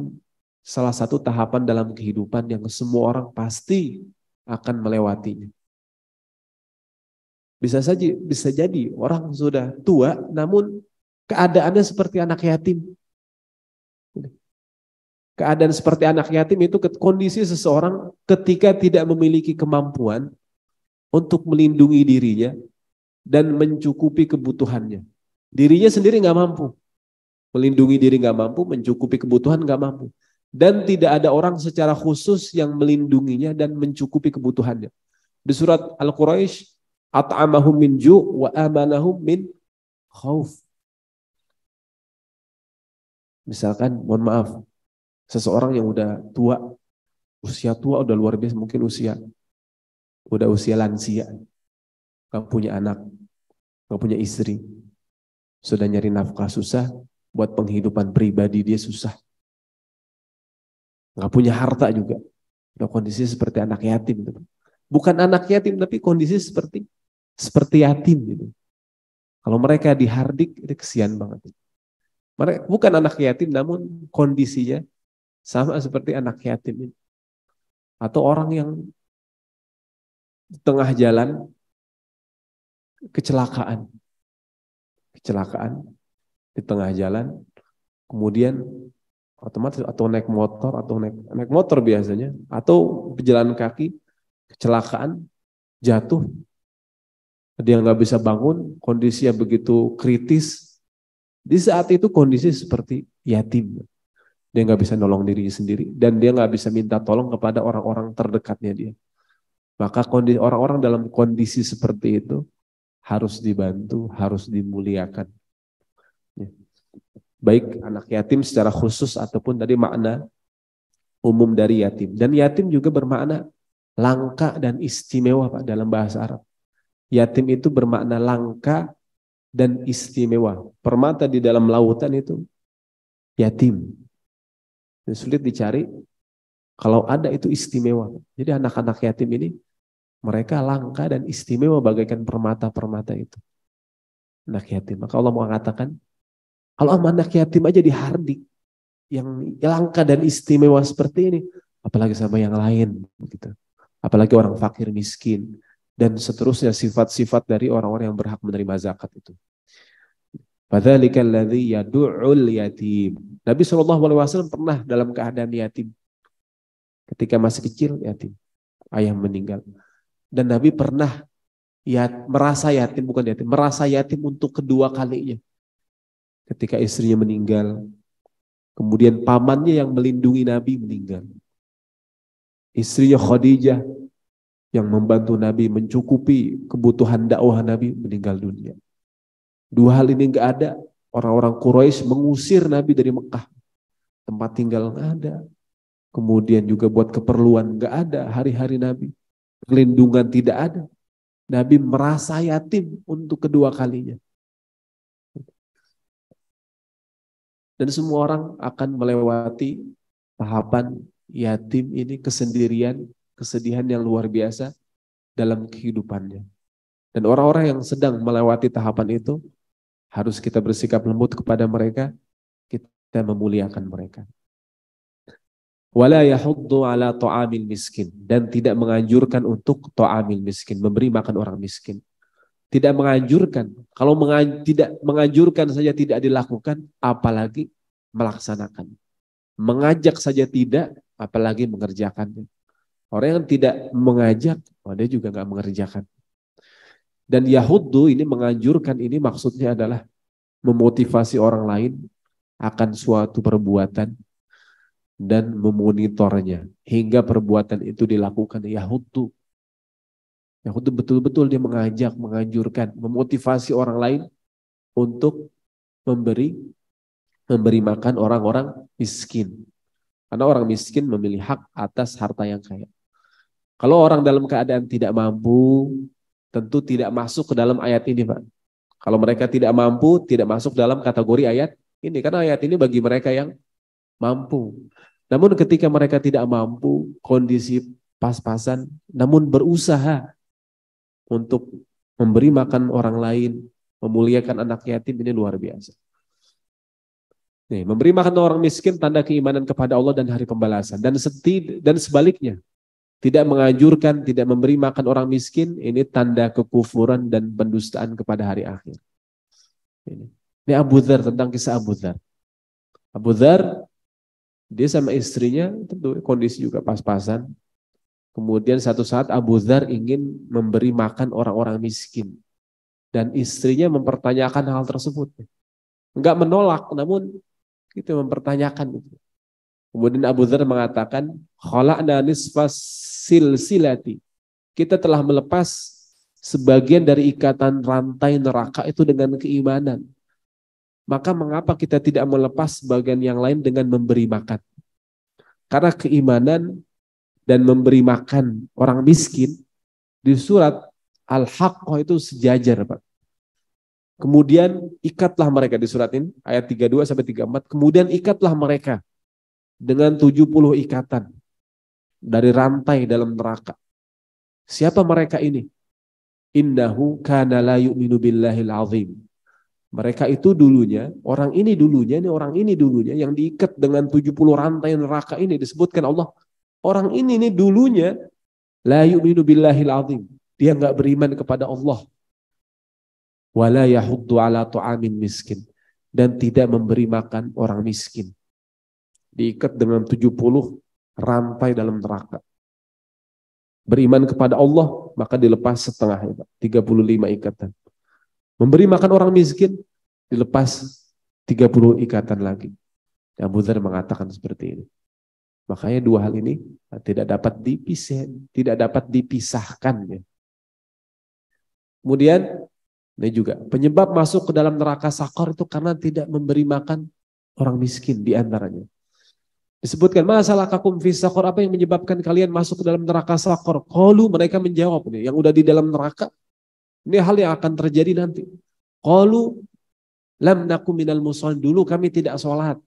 salah satu tahapan dalam kehidupan yang semua orang pasti akan melewatinya. Bisa jadi orang sudah tua namun keadaannya seperti anak yatim. Keadaan seperti anak yatim itu kondisi seseorang ketika tidak memiliki kemampuan untuk melindungi dirinya dan mencukupi kebutuhannya. Dirinya sendiri nggak mampu. Melindungi diri nggak mampu, mencukupi kebutuhan nggak mampu. Dan tidak ada orang secara khusus yang melindunginya dan mencukupi kebutuhannya. Di surat Al-Quraisy, at'amahum min ju' wa amanahum min khauf. Misalkan, mohon maaf, seseorang yang udah tua, usia tua udah luar biasa, mungkin udah usia lansia, gak punya anak, gak punya istri, sudah nyari nafkah susah, buat penghidupan pribadi dia susah, gak punya harta juga, nah, kondisi seperti anak yatim, gitu. Bukan anak yatim tapi kondisi seperti yatim gitu. Kalau mereka dihardik, itu kesian banget. Mereka bukan anak yatim namun kondisinya sama seperti anak yatim ini. Atau orang yang di tengah jalan kecelakaan di tengah jalan, kemudian otomatis atau naik motor biasanya, atau berjalan kaki kecelakaan, jatuh, dia nggak bisa bangun, kondisinya begitu kritis. Di saat itu kondisi seperti yatim. Dia nggak bisa nolong dirinya sendiri dan dia nggak bisa minta tolong kepada orang-orang terdekatnya dia. Maka orang-orang dalam kondisi seperti itu harus dibantu, harus dimuliakan. Ya. Baik anak yatim secara khusus ataupun tadi makna umum dari yatim. Dan yatim juga bermakna langka dan istimewa Pak dalam bahasa Arab. Yatim itu bermakna langka dan istimewa. Permata di dalam lautan itu yatim. Dan sulit dicari, kalau ada itu istimewa. Jadi anak-anak yatim ini mereka langka dan istimewa bagaikan permata-permata itu. Anak yatim. Maka Allah mengatakan, kalau anak yatim aja dihardik, yang langka dan istimewa seperti ini, apalagi sama yang lain, gitu. Apalagi orang fakir miskin dan seterusnya sifat-sifat dari orang-orang yang berhak menerima zakat itu. Fadzalika alladzi yad'ul yatim. Nabi SAW pernah dalam keadaan yatim. Ketika masih kecil yatim, ayah meninggal. Dan Nabi pernah merasa yatim, bukan yatim, merasa yatim untuk kedua kalinya. Ketika istrinya meninggal, kemudian pamannya yang melindungi Nabi meninggal. Istrinya Khadijah yang membantu Nabi mencukupi kebutuhan dakwah Nabi meninggal dunia. Dua hal ini enggak ada. Orang-orang Quraisy mengusir Nabi dari Mekah. Tempat tinggal enggak ada. Kemudian juga buat keperluan enggak ada hari-hari Nabi. Perlindungan tidak ada. Nabi merasa yatim untuk kedua kalinya. Dan semua orang akan melewati tahapan yatim ini kesendirian, kesedihan yang luar biasa dalam kehidupannya. Dan orang-orang yang sedang melewati tahapan itu, harus kita bersikap lembut kepada mereka, kita memuliakan mereka. Wala yahuddu ala ta'amil miskin, dan tidak menganjurkan untuk ta'amil miskin, memberi makan orang miskin. Tidak menganjurkan. Kalau tidak menganjurkan saja tidak dilakukan, apalagi melaksanakan. Mengajak saja tidak, apalagi mengerjakannya. Orang yang tidak mengajak, dia juga nggak mengerjakan. Dan yahuddu ini menganjurkan, ini maksudnya adalah memotivasi orang lain akan suatu perbuatan dan memonitornya hingga perbuatan itu dilakukan. Yahuddu betul-betul dia mengajak, menganjurkan, memotivasi orang lain untuk memberi makan orang-orang miskin. Karena orang miskin memiliki hak atas harta yang kaya. Kalau orang dalam keadaan tidak mampu, tentu tidak masuk ke dalam ayat ini, Pak. Kalau mereka tidak mampu, tidak masuk dalam kategori ayat ini. Karena ayat ini bagi mereka yang mampu. Namun ketika mereka tidak mampu, kondisi pas-pasan, namun berusaha untuk memberi makan orang lain, memuliakan anak yatim, ini luar biasa. Nih, memberi makan orang miskin tanda keimanan kepada Allah dan hari pembalasan. Dan sebaliknya, tidak menganjurkan, tidak memberi makan orang miskin, ini tanda kekufuran dan pendustaan kepada hari akhir. Ini Abu Dzar, tentang kisah Abu Dzar. Abu Dzar Dia sama istrinya tentu kondisi juga pas-pasan. Kemudian satu saat Abu Dzar ingin memberi makan orang-orang miskin. Dan istrinya mempertanyakan hal tersebut. Enggak menolak, namun itu mempertanyakan. Kemudian Abu Dzar mengatakan, khala'na nisfas silsilati. Kita telah melepas sebagian dari ikatan rantai neraka itu dengan keimanan. Maka mengapa kita tidak melepas sebagian yang lain dengan memberi makan? Karena keimanan dan memberi makan orang miskin di surat Al-Haqqah itu sejajar, Pak. Kemudian ikatlah mereka di surat ini, ayat 32 sampai 34. Kemudian ikatlah mereka dengan 70 ikatan dari rantai dalam neraka. Siapa mereka ini? Innahu kana la yu'minu billahil azim. Mereka itu dulunya, orang ini dulunya yang diikat dengan 70 rantai neraka ini disebutkan Allah. Orang ini nih dulunya la yu'minu billahil azim. Dia enggak beriman kepada Allah. Wala yahuddu ala tu'amin miskin. Dan tidak memberi makan orang miskin. Diikat dengan 70 rantai dalam neraka. Beriman kepada Allah, maka dilepas setengahnya, 35 ikatan. Memberi makan orang miskin, dilepas 30 ikatan lagi. Abu Dzar mengatakan seperti ini. Makanya dua hal ini tidak dapat dipisahkan. Ya. Kemudian, ini juga penyebab masuk ke dalam neraka sakor itu karena tidak memberi makan orang miskin di antaranya. Disebutkan, masalah kakum fi sakor, apa yang menyebabkan kalian masuk ke dalam neraka sakor? Qalu, mereka menjawab, nih, yang udah di dalam neraka, ini hal yang akan terjadi nanti. Qalu lam naku minal musallin, dulu kami tidak sholat.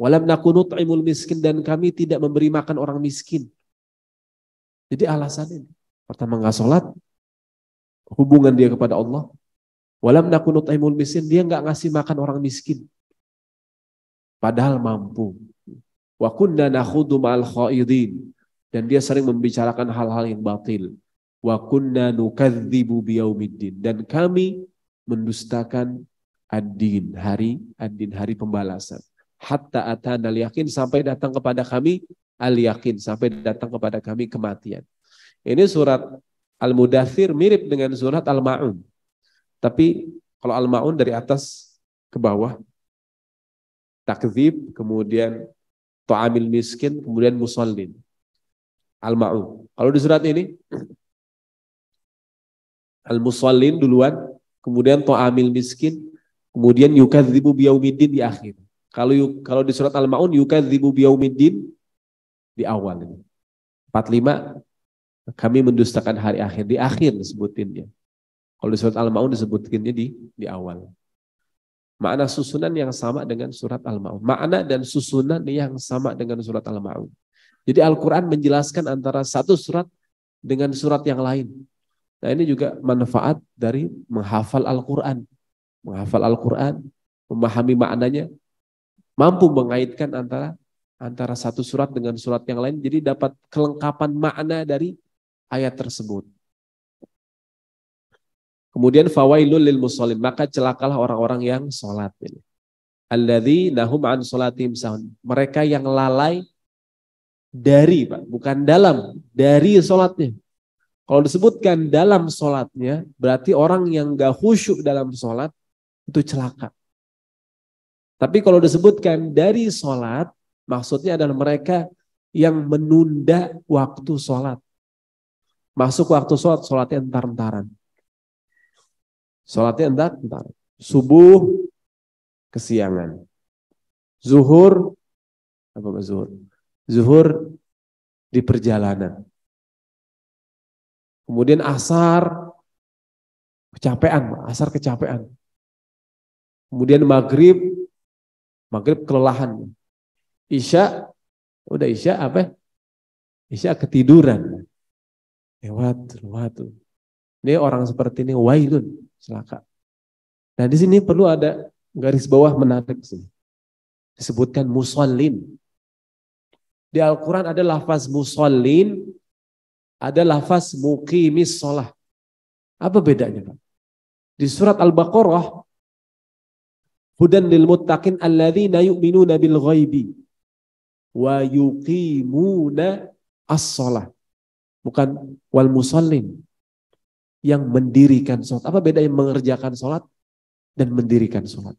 Walam naku nut'imul miskin, dan kami tidak memberi makan orang miskin. Jadi alasan ini. Pertama nggak sholat, hubungan dia kepada Allah. Walam naku nut'imul miskin, dia nggak ngasih makan orang miskin. Padahal mampu. Wa kunna nakhudu ma'al khaidin, dan dia sering membicarakan hal-hal yang batil. Wa kunna nukadzibu biyaumiddin, dan kami mendustakan ad-din, hari pembalasan. Hatta atana al-yakin, sampai datang kepada kami al-yakin, sampai datang kepada kami kematian. Ini surat Al-Mudaththir mirip dengan surat Al-Ma'un. Tapi kalau Al-Ma'un dari atas ke bawah, takdzib, kemudian ta'amil miskin, kemudian musallin. Al-Ma'un. Kalau di surat ini, al-musallin duluan, kemudian ta'amil miskin, kemudian yukadzibu biyaumiddin di akhir. Kalau di surat Al-Ma'un, yukadzibu biyaumiddin di awal. 45, kami mendustakan hari akhir. Di akhir disebutinnya. Kalau di surat Al-Ma'un disebutinnya di awal. Makna susunan yang sama dengan surat Al-Ma'un. Makna dan susunan yang sama dengan surat Al-Ma'un. Jadi Al-Quran menjelaskan antara satu surat dengan surat yang lain. Nah ini juga manfaat dari menghafal Al-Quran. Menghafal Al-Quran, memahami maknanya, mampu mengaitkan antara satu surat dengan surat yang lain. Jadi dapat kelengkapan makna dari ayat tersebut. Kemudian fawailul lil musallin, maka celakalah orang-orang yang sholat. Alladzina hum an sholatihim sahun. Mereka yang lalai dari, Pak, bukan dari sholatnya. Kalau disebutkan dalam sholatnya, berarti orang yang gak khusyuk dalam sholat itu celaka. Tapi kalau disebutkan dari sholat, maksudnya adalah mereka yang menunda waktu sholat. Masuk waktu sholat, sholatnya entar-entaran. Sholatnya entar. Subuh kesiangan. Zuhur, apa zuhur? Zuhur di perjalanan. Kemudian asar kecapean. Kemudian maghrib kelelahan. Isya Isya ketiduran. Lewat. Ini orang seperti ini wailun, celaka. Nah di sini perlu ada garis bawah menarik sini. Disebutkan musallin. Di Al-Quran ada lafaz musallin, ada lafaz muqimis sholah. Apa bedanya, Pak? Di surat Al-Baqarah, hudan lil muttaqin alladzina yu'minuna bil ghaibi. wa yuqimuna as-shalah. Bukan wal musallin, yang mendirikan sholat. Apa bedanya mengerjakan sholat dan mendirikan sholat?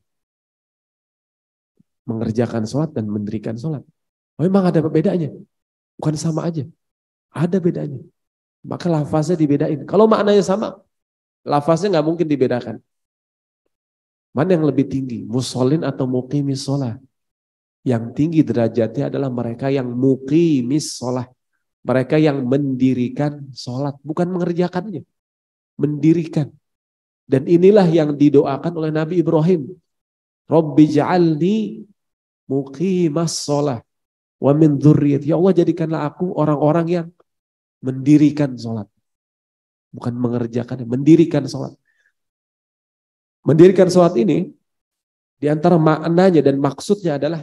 Mengerjakan sholat dan mendirikan sholat. Oh, memang ada bedanya? Bukan sama aja. Ada bedanya. Maka lafaznya dibedain. Kalau maknanya sama, lafaznya nggak mungkin dibedakan. Mana yang lebih tinggi? Musallin atau muqimis sholat? Yang tinggi derajatnya adalah mereka yang muqimis sholat. Mereka yang mendirikan sholat, bukan mengerjakannya, mendirikan. Dan inilah yang didoakan oleh Nabi Ibrahim. Rabbi ja'alni muqimas sholat wa min dzurriyyati. Ya Allah, jadikanlah aku orang-orang yang mendirikan sholat. Bukan mengerjakannya, mendirikan sholat. Mendirikan sholat ini, di antara maknanya dan maksudnya adalah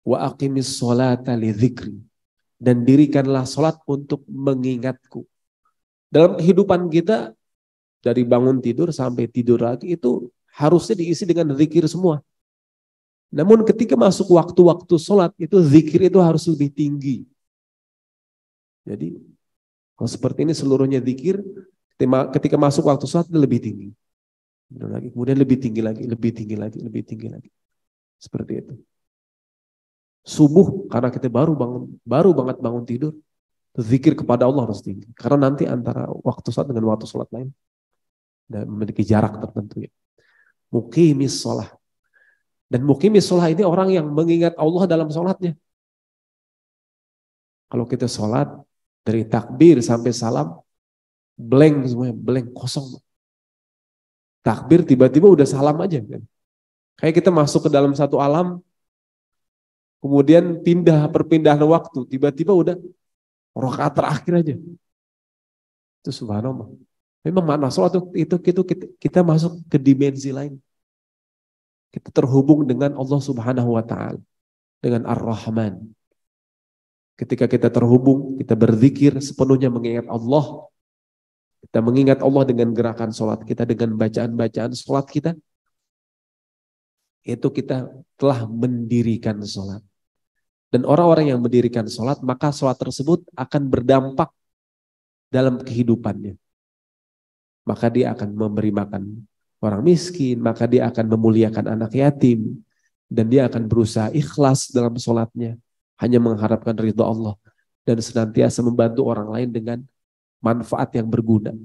wa aqimis sholata li dzikri. Dan dirikanlah sholat untuk mengingatku. Dalam kehidupan kita, dari bangun tidur sampai tidur lagi, itu harusnya diisi dengan zikir semua. Namun ketika masuk waktu-waktu sholat, itu zikir itu harus lebih tinggi. Jadi, kalau seperti ini seluruhnya zikir, ketika masuk waktu sholat itu lebih tinggi. Kemudian lebih tinggi lagi, lebih tinggi lagi, lebih tinggi lagi. Seperti itu. Subuh, karena kita baru banget bangun tidur, zikir kepada Allah harus tinggi. Karena nanti antara waktu sholat dengan waktu sholat lain dan memiliki jarak tertentu ya. Muqimis sholah. Dan muqimis sholah ini orang yang mengingat Allah dalam sholatnya. Kalau kita sholat dari takbir sampai salam, blank semuanya, blank, kosong. Takbir tiba-tiba udah salam aja kan. Kayak kita masuk ke dalam satu alam, kemudian perpindahan waktu, tiba-tiba udah rakaat terakhir aja. Itu subhanallah. Memang makna sholat itu kita masuk ke dimensi lain. Kita terhubung dengan Allah Subhanahu wa Ta'ala, dengan Ar-Rahman. Ketika kita terhubung, kita berzikir sepenuhnya mengingat Allah. Kita mengingat Allah dengan gerakan sholat kita, dengan bacaan-bacaan sholat kita. Itu kita telah mendirikan sholat. Dan orang-orang yang mendirikan sholat, maka sholat tersebut akan berdampak dalam kehidupannya. Maka dia akan memberi makan orang miskin, maka dia akan memuliakan anak yatim, dan dia akan berusaha ikhlas dalam sholatnya, hanya mengharapkan ridha Allah, dan senantiasa membantu orang lain dengan manfaat yang berguna.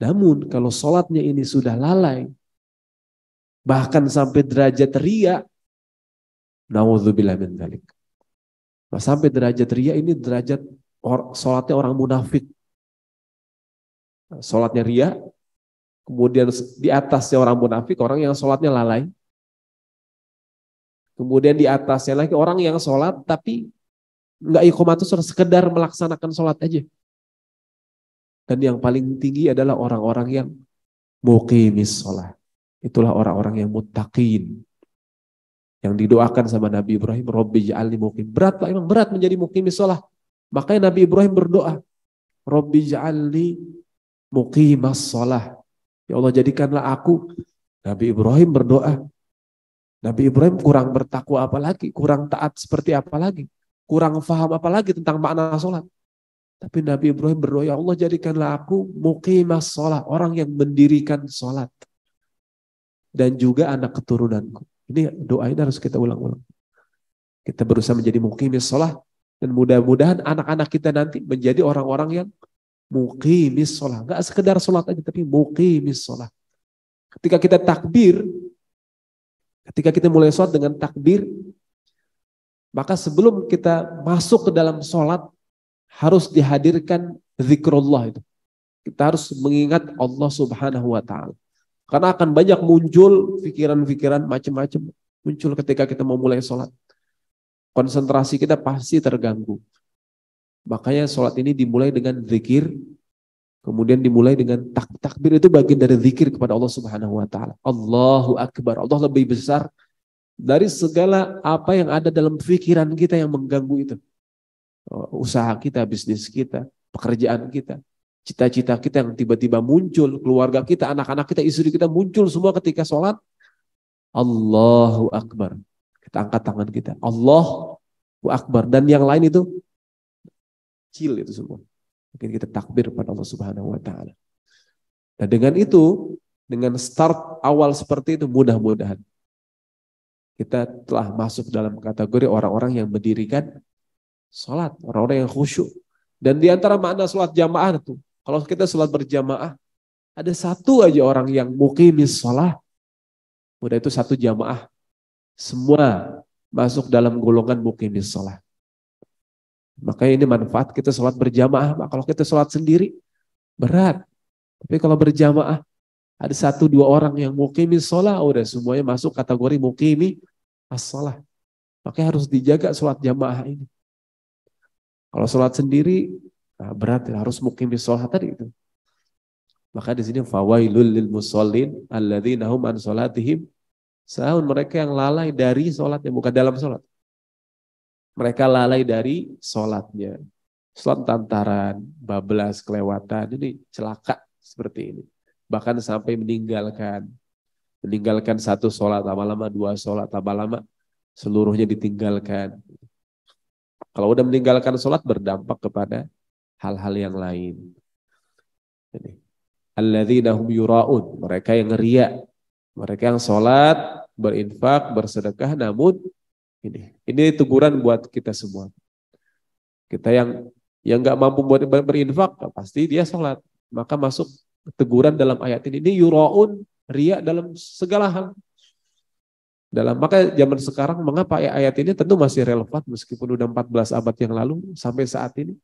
Namun kalau sholatnya ini sudah lalai, bahkan sampai derajat riya, naudzubillah min dzalik. Sampai derajat riya ini derajat sholatnya orang munafik. Sholatnya riya, kemudian di atasnya orang munafik, orang yang sholatnya lalai. Kemudian di atasnya lagi orang yang sholat tapi nggak iqamatus shalah, sekedar melaksanakan sholat aja. Dan yang paling tinggi adalah orang-orang yang muqimis sholat. Itulah orang-orang yang muttaqin. Yang didoakan sama Nabi Ibrahim, Rabbi ja'alni muqim. Berat Pak, emang berat menjadi muqimis sholat. Makanya Nabi Ibrahim berdoa, Rabbi ja'alni muqimas sholat. Ya Allah, jadikanlah aku. Nabi Ibrahim berdoa. Nabi Ibrahim kurang bertakwa apa lagi, kurang taat seperti apa lagi, kurang faham apa lagi tentang makna sholat. Tapi Nabi Ibrahim berdoa, ya Allah, jadikanlah aku muqimas sholat, orang yang mendirikan sholat. Dan juga anak keturunanku. Ini doa ini harus kita ulang-ulang. Kita berusaha menjadi muqimis sholat, dan mudah-mudahan anak-anak kita nanti menjadi orang-orang yang muqimis sholat. Gak sekedar sholat aja, tapi muqimis sholat. Ketika kita takbir, ketika kita mulai sholat dengan takbir, maka sebelum kita masuk ke dalam sholat, harus dihadirkan zikrullah itu. Kita harus mengingat Allah Subhanahu wa Ta'ala. Karena akan banyak muncul pikiran-pikiran macam-macam muncul ketika kita mau mulai sholat. Konsentrasi kita pasti terganggu. Makanya sholat ini dimulai dengan zikir, kemudian dimulai dengan takbir, itu bagian dari zikir kepada Allah Subhanahu wa Ta'ala. Allahu Akbar. Allah lebih besar dari segala apa yang ada dalam pikiran kita yang mengganggu itu. Usaha kita, bisnis kita, pekerjaan kita, cita-cita kita yang tiba-tiba muncul, keluarga kita, anak-anak kita, istri kita muncul semua ketika sholat. Allahu Akbar. Kita angkat tangan kita. Allah akbar, dan yang lain itu kecil itu semua. Mungkin kita takbir pada Allah Subhanahu wa taala. Nah, dengan itu, dengan start awal seperti itu, mudah-mudahan kita telah masuk dalam kategori orang-orang yang mendirikan sholat, orang-orang yang khusyuk. Dan di antara makna sholat jamaah itu, kalau kita sholat berjamaah, ada satu aja orang yang muqimis sholat, udah itu satu jamaah, semua masuk dalam golongan muqimis sholat. Makanya ini manfaat kita sholat berjamaah. Kalau kita sholat sendiri, berat. Tapi kalau berjamaah, ada satu dua orang yang muqimis sholat, udah semuanya masuk kategori muqimi as-sholat. Makanya harus dijaga sholat jamaah ini. Kalau sholat sendiri, berat, harus muqimis sholat tadi itu. Maka di sini fawailul lil musallin alladzina hum an sholatihim sahun, mereka yang lalai dari sholatnya, bukan dalam sholat. Mereka lalai dari sholatnya. Sholat tantaran, bablas, kelewatan, ini celaka seperti ini. Bahkan sampai meninggalkan satu sholat, lama-lama dua sholat, lama-lama seluruhnya ditinggalkan. Kalau udah meninggalkan sholat berdampak kepada hal-hal yang lain. Alladzina hum yura'un, mereka yang riya, mereka yang sholat, berinfak, bersedekah, namun ini teguran buat kita semua. Kita yang nggak mampu berinfak, pasti dia sholat, maka masuk teguran dalam ayat ini. Ini yura'un, riya dalam segala hal. Maka zaman sekarang, mengapa ayat ini tentu masih relevan meskipun udah 14 abad yang lalu sampai saat ini.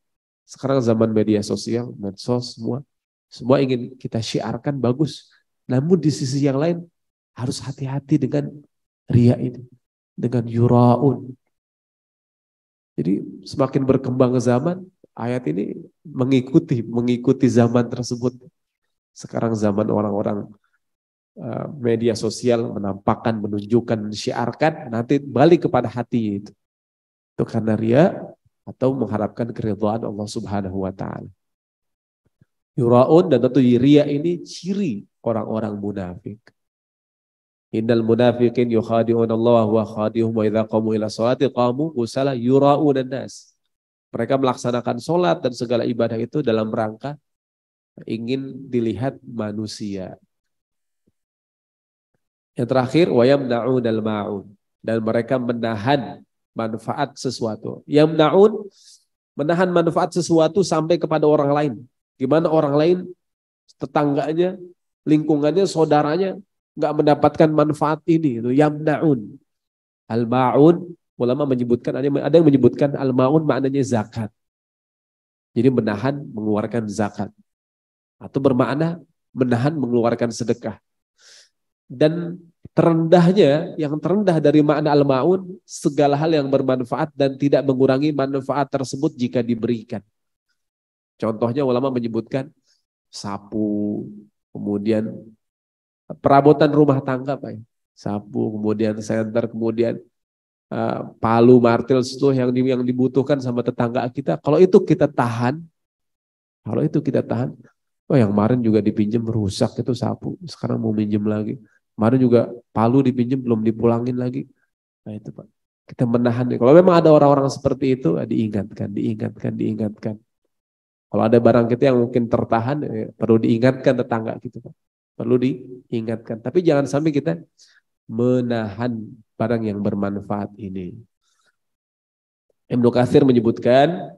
Sekarang zaman media sosial, medsos, semua ingin kita syiarkan bagus. Namun di sisi yang lain harus hati-hati dengan riya ini, dengan yura'un. Jadi semakin berkembang zaman, ayat ini mengikuti zaman tersebut. Sekarang zaman orang-orang media sosial menampakkan, menunjukkan, mensyiarkan, nanti balik kepada hati itu. Itu karena riya atau mengharapkan keridhaan Allah Subhanahu wa taala. Yura'un, dan tentu riya ini ciri orang-orang munafik. Innal munafiqin yukhadi'un Allah wa khadi'uhum wa idza qamu ila sholati qamu kusala yura'un nas. Mereka melaksanakan sholat dan segala ibadah itu dalam rangka ingin dilihat manusia. Yang terakhir, wa yamna'unal ma'un, dan mereka menahan manfaat sesuatu. Yamna'un, menahan manfaat sesuatu sampai kepada orang lain. Gimana orang lain, tetangganya, lingkungannya, saudaranya nggak mendapatkan manfaat ini, itu yamna'un. Al-ma'un, ulama menyebutkan, ada yang menyebutkan al-ma'un maknanya zakat. Jadi menahan mengeluarkan zakat. Atau bermakna menahan mengeluarkan sedekah. Dan yang terendah dari makna al-ma'un, segala hal yang bermanfaat dan tidak mengurangi manfaat tersebut jika diberikan. Contohnya ulama menyebutkan sapu, kemudian perabotan rumah tangga, Pak. Sapu, kemudian senter, kemudian palu, martil, itu yang dibutuhkan sama tetangga kita. Kalau itu kita tahan, yang kemarin juga dipinjam rusak itu sapu, sekarang mau minjem lagi. Kemarin juga palu dipinjam belum dipulangin lagi. Nah itu Pak, kita menahan. Kalau memang ada orang-orang seperti itu, diingatkan. Kalau ada barang kita yang mungkin tertahan, perlu diingatkan tetangga gitu Pak. Perlu diingatkan. Tapi jangan sampai kita menahan barang yang bermanfaat ini. Ibnu Katsir menyebutkan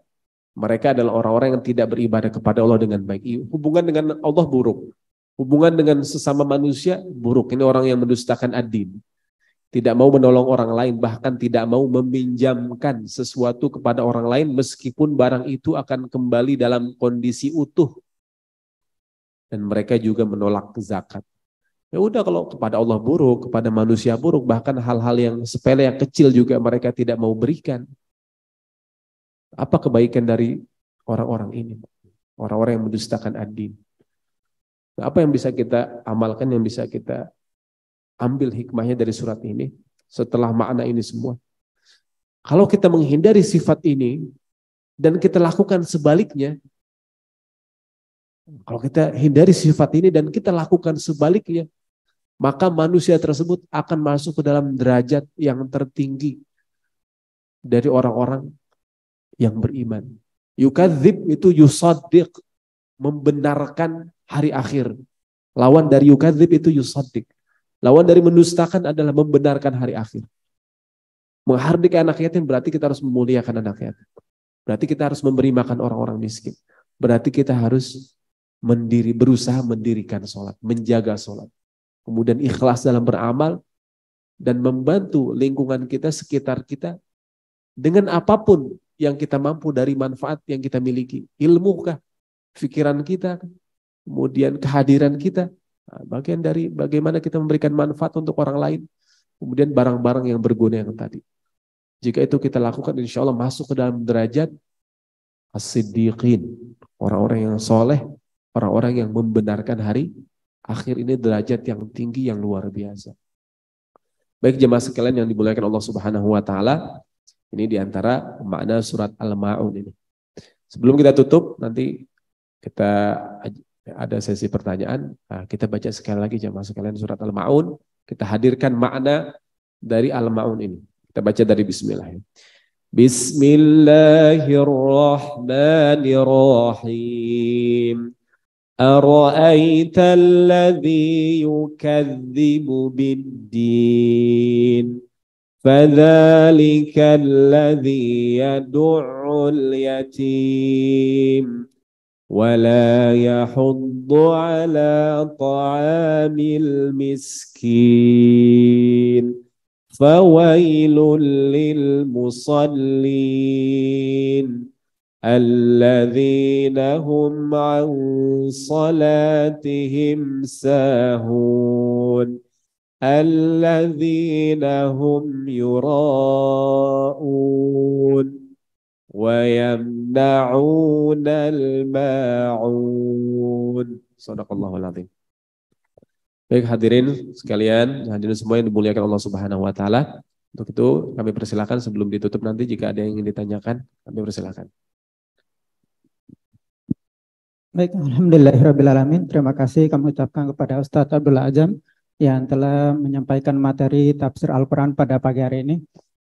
mereka adalah orang-orang yang tidak beribadah kepada Allah dengan baik. Hubungan dengan Allah buruk. Hubungan dengan sesama manusia buruk. Ini orang yang mendustakan ad-din. Tidak mau menolong orang lain, bahkan tidak mau meminjamkan sesuatu kepada orang lain meskipun barang itu akan kembali dalam kondisi utuh. Dan mereka juga menolak zakat. Ya udah, kalau kepada Allah buruk, kepada manusia buruk, bahkan hal-hal yang sepele, yang kecil juga mereka tidak mau berikan. Apa kebaikan dari orang-orang ini? Orang-orang yang mendustakan ad-din. Nah, apa yang bisa kita amalkan, yang bisa kita ambil hikmahnya dari surat ini setelah makna ini semua? Kalau kita menghindari sifat ini dan kita lakukan sebaliknya, maka manusia tersebut akan masuk ke dalam derajat yang tertinggi. dari orang-orang yang beriman. Yukadzib itu yusaddiq, membenarkan hari akhir. Lawan dari yukadzib itu yusaddiq. Lawan dari mendustakan adalah membenarkan hari akhir. Menghardik anak yatim berarti kita harus memuliakan anak yatim. Berarti kita harus memberi makan orang-orang miskin. Berarti kita harus berusaha mendirikan sholat, menjaga sholat. Kemudian ikhlas dalam beramal dan membantu lingkungan kita, sekitar kita dengan apapun yang kita mampu dari manfaat yang kita miliki. Ilmu kah? Pikiran kita, kemudian kehadiran kita. Nah, bagian dari bagaimana kita memberikan manfaat untuk orang lain. Kemudian barang-barang yang berguna yang tadi. Jika itu kita lakukan, insya Allah masuk ke dalam derajat as-siddiqin. Orang-orang yang soleh, orang-orang yang membenarkan hari akhir. Ini derajat yang tinggi, yang luar biasa. Baik jemaah sekalian yang dimuliakan Allah Subhanahu wa Ta'ala, ini diantara makna surat Al-Ma'un ini. Sebelum kita tutup, nanti kita ada sesi pertanyaan. Nah, kita baca sekali lagi jemaah sekalian surat Al-Ma'un. Kita hadirkan makna dari Al-Ma'un ini. Kita baca dari Bismillah. Bismillahirrahmanirrahim. Ara'aita alladhi yukadzibu bid-din. Fadzalika alladhi yad'ul yatim. Wala yahuddu ala ta'amil miskin. Fawailul lil musallin alladzina hum an salatihim sahun alladzina hum yura'un wa yamna'unal ma'un. Shadaqallahul azim. Baik hadirin sekalian, hadirin semua yang dimuliakan Allah Subhanahu wa Ta'ala. Untuk itu kami persilakan sebelum ditutup nanti jika ada yang ingin ditanyakan, kami persilakan. Baik, alhamdulillahirrahmanirrahim. Terima kasih kami ucapkan kepada Ustadz Abdul Azam yang telah menyampaikan materi tafsir Al-Quran pada pagi hari ini.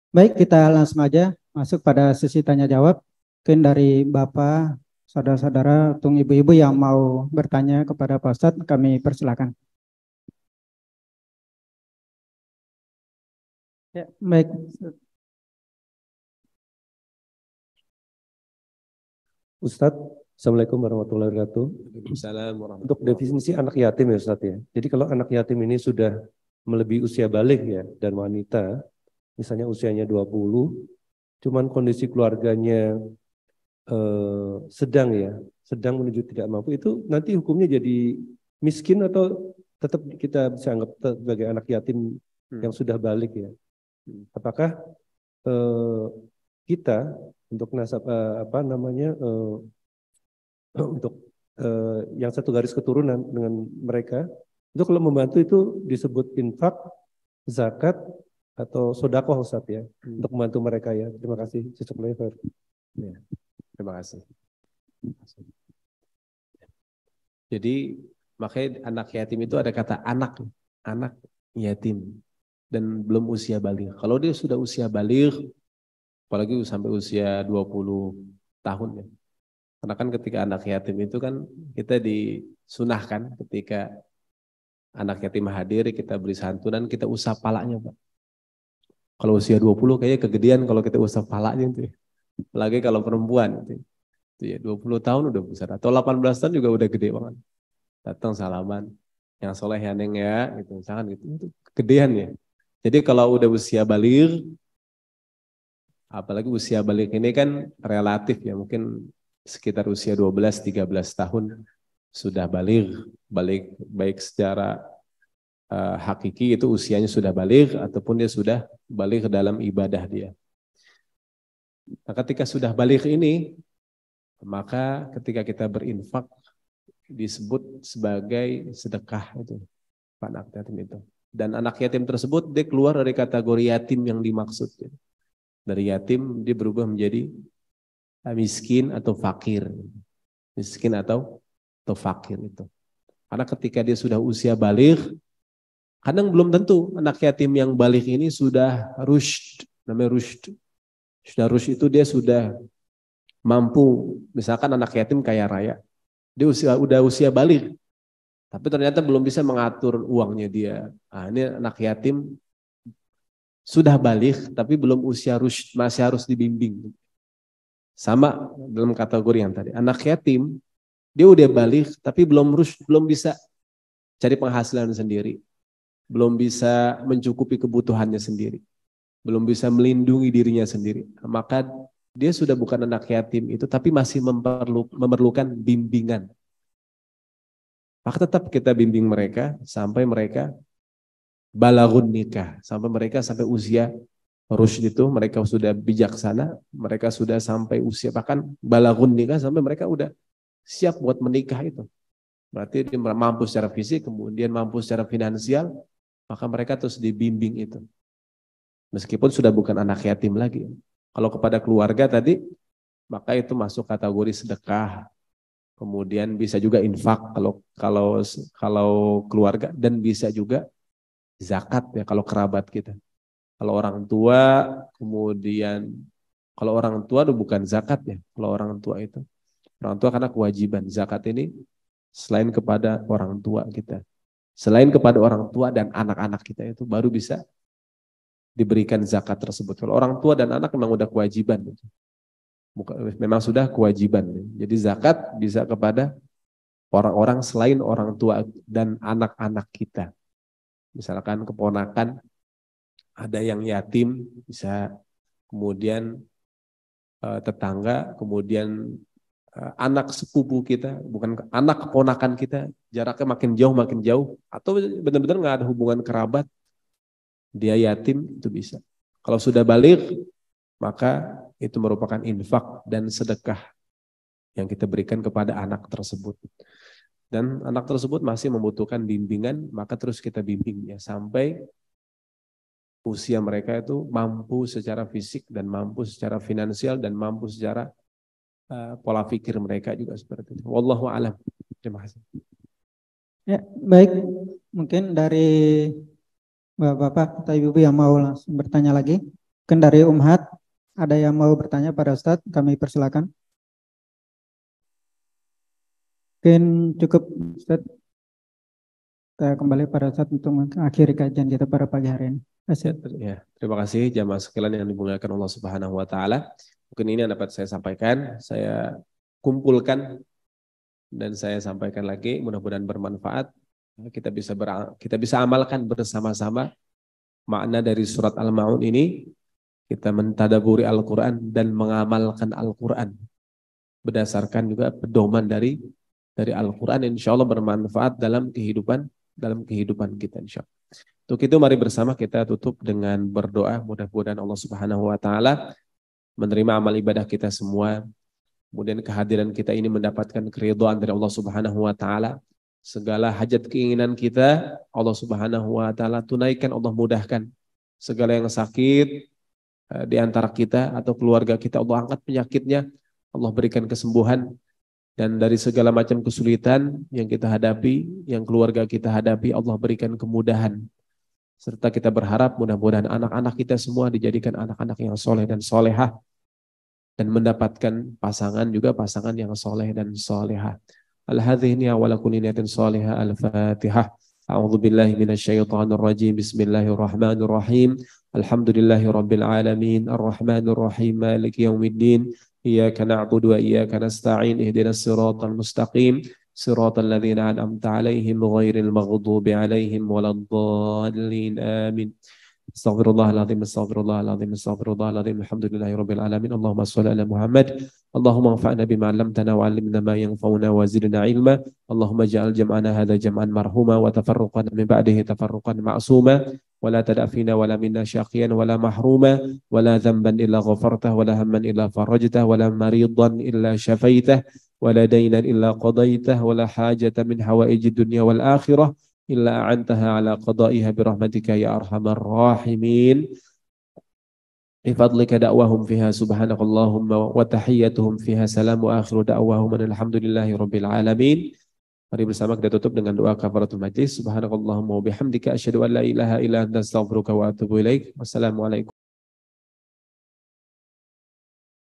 Baik, kita langsung aja masuk pada sesi tanya jawab. Mungkin dari Bapak, saudara-saudara, atau ibu-ibu yang mau bertanya kepada Pak Ustadz, kami persilakan. Ya, baik. Ustadz, Assalamualaikum warahmatullahi wabarakatuh. Untuk definisi anak yatim ya Ustadz ya. Jadi kalau anak yatim ini sudah melebihi usia balik ya dan wanita, misalnya usianya 20, cuman kondisi keluarganya sedang menuju tidak mampu, itu nanti hukumnya jadi miskin atau tetap kita bisa anggap sebagai anak yatim yang sudah balik ya? Apakah kita untuk nasab untuk yang satu garis keturunan dengan mereka itu kalau membantu itu disebut infak, zakat atau sodakoh Ustaz ya untuk membantu mereka ya. Terima kasih. Ya, terima kasih. Jadi makanya anak yatim itu ada kata anak yatim. Dan belum usia baligh. Kalau dia sudah usia baligh, apalagi sampai usia 20 tahun ya. Karena kan ketika anak yatim itu kan kita disunahkan ketika anak yatim hadir, kita beri santunan, kita usap palanya Pak. Kalau usia 20 kayaknya kegedean kalau kita usap palanya itu. Apalagi kalau perempuan itu ya 20 tahun udah besar. Atau 18 tahun juga udah gede banget. Datang salaman, yang soleh ya neng ya, gitu. Misalkan gitu. Itu kegedean ya. Jadi kalau udah usia baligh, apalagi usia baligh ini kan relatif ya, mungkin sekitar usia 12-13 tahun sudah baligh baik secara hakiki itu usianya sudah baligh ataupun dia sudah baligh dalam ibadah dia. Nah, ketika sudah baligh ini, maka ketika kita berinfak disebut sebagai sedekah itu, anak yatim itu. Dan anak yatim tersebut dia keluar dari kategori yatim yang dimaksud. Dari yatim dia berubah menjadi miskin atau fakir. Miskin atau fakir itu. Karena ketika dia sudah usia baligh, kadang belum tentu anak yatim yang baligh ini sudah rushd, namanya rushd. Sudah rusyd itu dia sudah mampu, misalkan anak yatim kaya raya, dia udah usia balik, tapi ternyata belum bisa mengatur uangnya dia. Nah, ini anak yatim sudah balik tapi belum usia rusyd, masih harus dibimbing. Sama dalam kategori yang tadi. Anak yatim dia udah balik tapi belum rusyd, belum bisa cari penghasilan sendiri, belum bisa mencukupi kebutuhannya sendiri, belum bisa melindungi dirinya sendiri. Maka dia sudah bukan anak yatim itu, tapi masih memerlukan bimbingan. Maka tetap kita bimbing mereka sampai mereka balagun nikah, sampai usia rusyd itu mereka sudah bijaksana, mereka sudah sampai usia bahkan balagun nikah, sampai mereka udah siap buat menikah itu. Berarti dia mampu secara fisik, kemudian mampu secara finansial, maka mereka terus dibimbing itu. Meskipun sudah bukan anak yatim lagi. Kalau kepada keluarga tadi, maka itu masuk kategori sedekah. Kemudian bisa juga infak kalau keluarga, dan bisa juga zakat ya kalau kerabat kita. Kalau orang tua, kemudian kalau orang tua itu bukan zakat ya. Kalau orang tua itu, orang tua karena kewajiban. Zakat ini selain kepada orang tua kita, selain kepada orang tua dan anak-anak kita itu baru bisa diberikan zakat tersebut. Kalau orang tua dan anak memang udah kewajiban. Memang sudah kewajiban. Jadi zakat bisa kepada orang-orang selain orang tua dan anak-anak kita. Misalkan keponakan, ada yang yatim, bisa, kemudian tetangga, kemudian anak sepupu kita, bukan anak keponakan kita, jaraknya makin jauh, atau benar-benar nggak ada hubungan kerabat, dia yatim, itu bisa. Kalau sudah balik, maka itu merupakan infak dan sedekah yang kita berikan kepada anak tersebut. Dan anak tersebut masih membutuhkan bimbingan, maka terus kita bimbingnya sampai usia mereka itu mampu secara fisik dan mampu secara finansial dan mampu secara pola pikir mereka juga seperti itu. Wallahu a'lam. Terima kasih. Ya, baik. Mungkin dari Bapak atau Ibu yang mau langsung bertanya lagi. Mungkin dari Umhat ada yang mau bertanya pada Ustadz, kami persilakan. Mungkin cukup Ustadz, kita kembali pada Ustadz untuk mengakhiri kajian kita pada pagi hari ini. Ya, terima kasih jamaah sekalian yang dimuliakan Allah Subhanahu wa taala. Mungkin ini yang dapat saya sampaikan, saya kumpulkan dan saya sampaikan lagi, mudah-mudahan bermanfaat. Kita bisa amalkan bersama-sama makna dari surat Al-Maun ini. Kita mentadaburi Al-Qur'an dan mengamalkan Al-Qur'an berdasarkan juga pedoman dari Al-Quran, insya Allah bermanfaat dalam kehidupan kita, insya Allah. Untuk itu mari bersama kita tutup dengan berdoa, mudah-mudahan Allah Subhanahu wa taala menerima amal ibadah kita semua, kemudian kehadiran kita ini mendapatkan keridhaan dari Allah Subhanahu wa taala. Segala hajat keinginan kita Allah Subhanahu wa taala tunaikan, Allah mudahkan. Segala yang sakit di antara kita atau keluarga kita, Allah angkat penyakitnya, Allah berikan kesembuhan. Dan dari segala macam kesulitan yang kita hadapi, yang keluarga kita hadapi, Allah berikan kemudahan. Serta kita berharap mudah-mudahan anak-anak kita semua dijadikan anak-anak yang soleh dan solehah, dan mendapatkan pasangan yang soleh dan solehah. Al-hadhini awala kulli niyatin solehah. Al-Fatihah. A'udzu billahi minasyaitonir rajim. Bismillahirrahmanirrahim. Alhamdulillahi rabbil alamin. Arrahmanir rahim. Maliki yaumiddin. Iyyaka na'budu wa iyyaka nasta'in. Ihdinas siratal mustaqim. Siratal ladzina an'amta 'alaihim ghairil maghdubi 'alaihim waladdallin. Amin. Astaghfirullahaladzim, astaghfirullahaladzim, astaghfirullahaladzim. Alhamdulillahirabbil alamin. Allahumma shalli ala Muhammad. Allahumma anfa'na bima 'allamtana wa 'allimna ma yanfa'una wa zidna ilma. Allahumma ja'al jam'ana hadza jam'an marhuma wa tafarruqana min ba'dihi tafarruqan ma'suma. ولا تدع فينا ولا منا شقيا ولا محروما ولا ذنبا إلا غفرته ولا هما إلا فرجته ولا مريضا إلا شفيته ولا دينا إلا قضيته ولا حاجة من حوائج الدنيا والآخرة إلا أعنتها على قضائها برحمتك يا أرحم الراحمين بفضلك دعواهم فيها سبحانك اللهم وتحيتهم فيها سلام وآخر دعواهم الحمد لله رب العالمين. Mari bersama kita tutup dengan doa kafaratul majlis. Subhanakallahumma wa bihamdika asyhadu an la ilaha illa anta astaghfiruka wa atubu ilaik. Wassalamualaikum.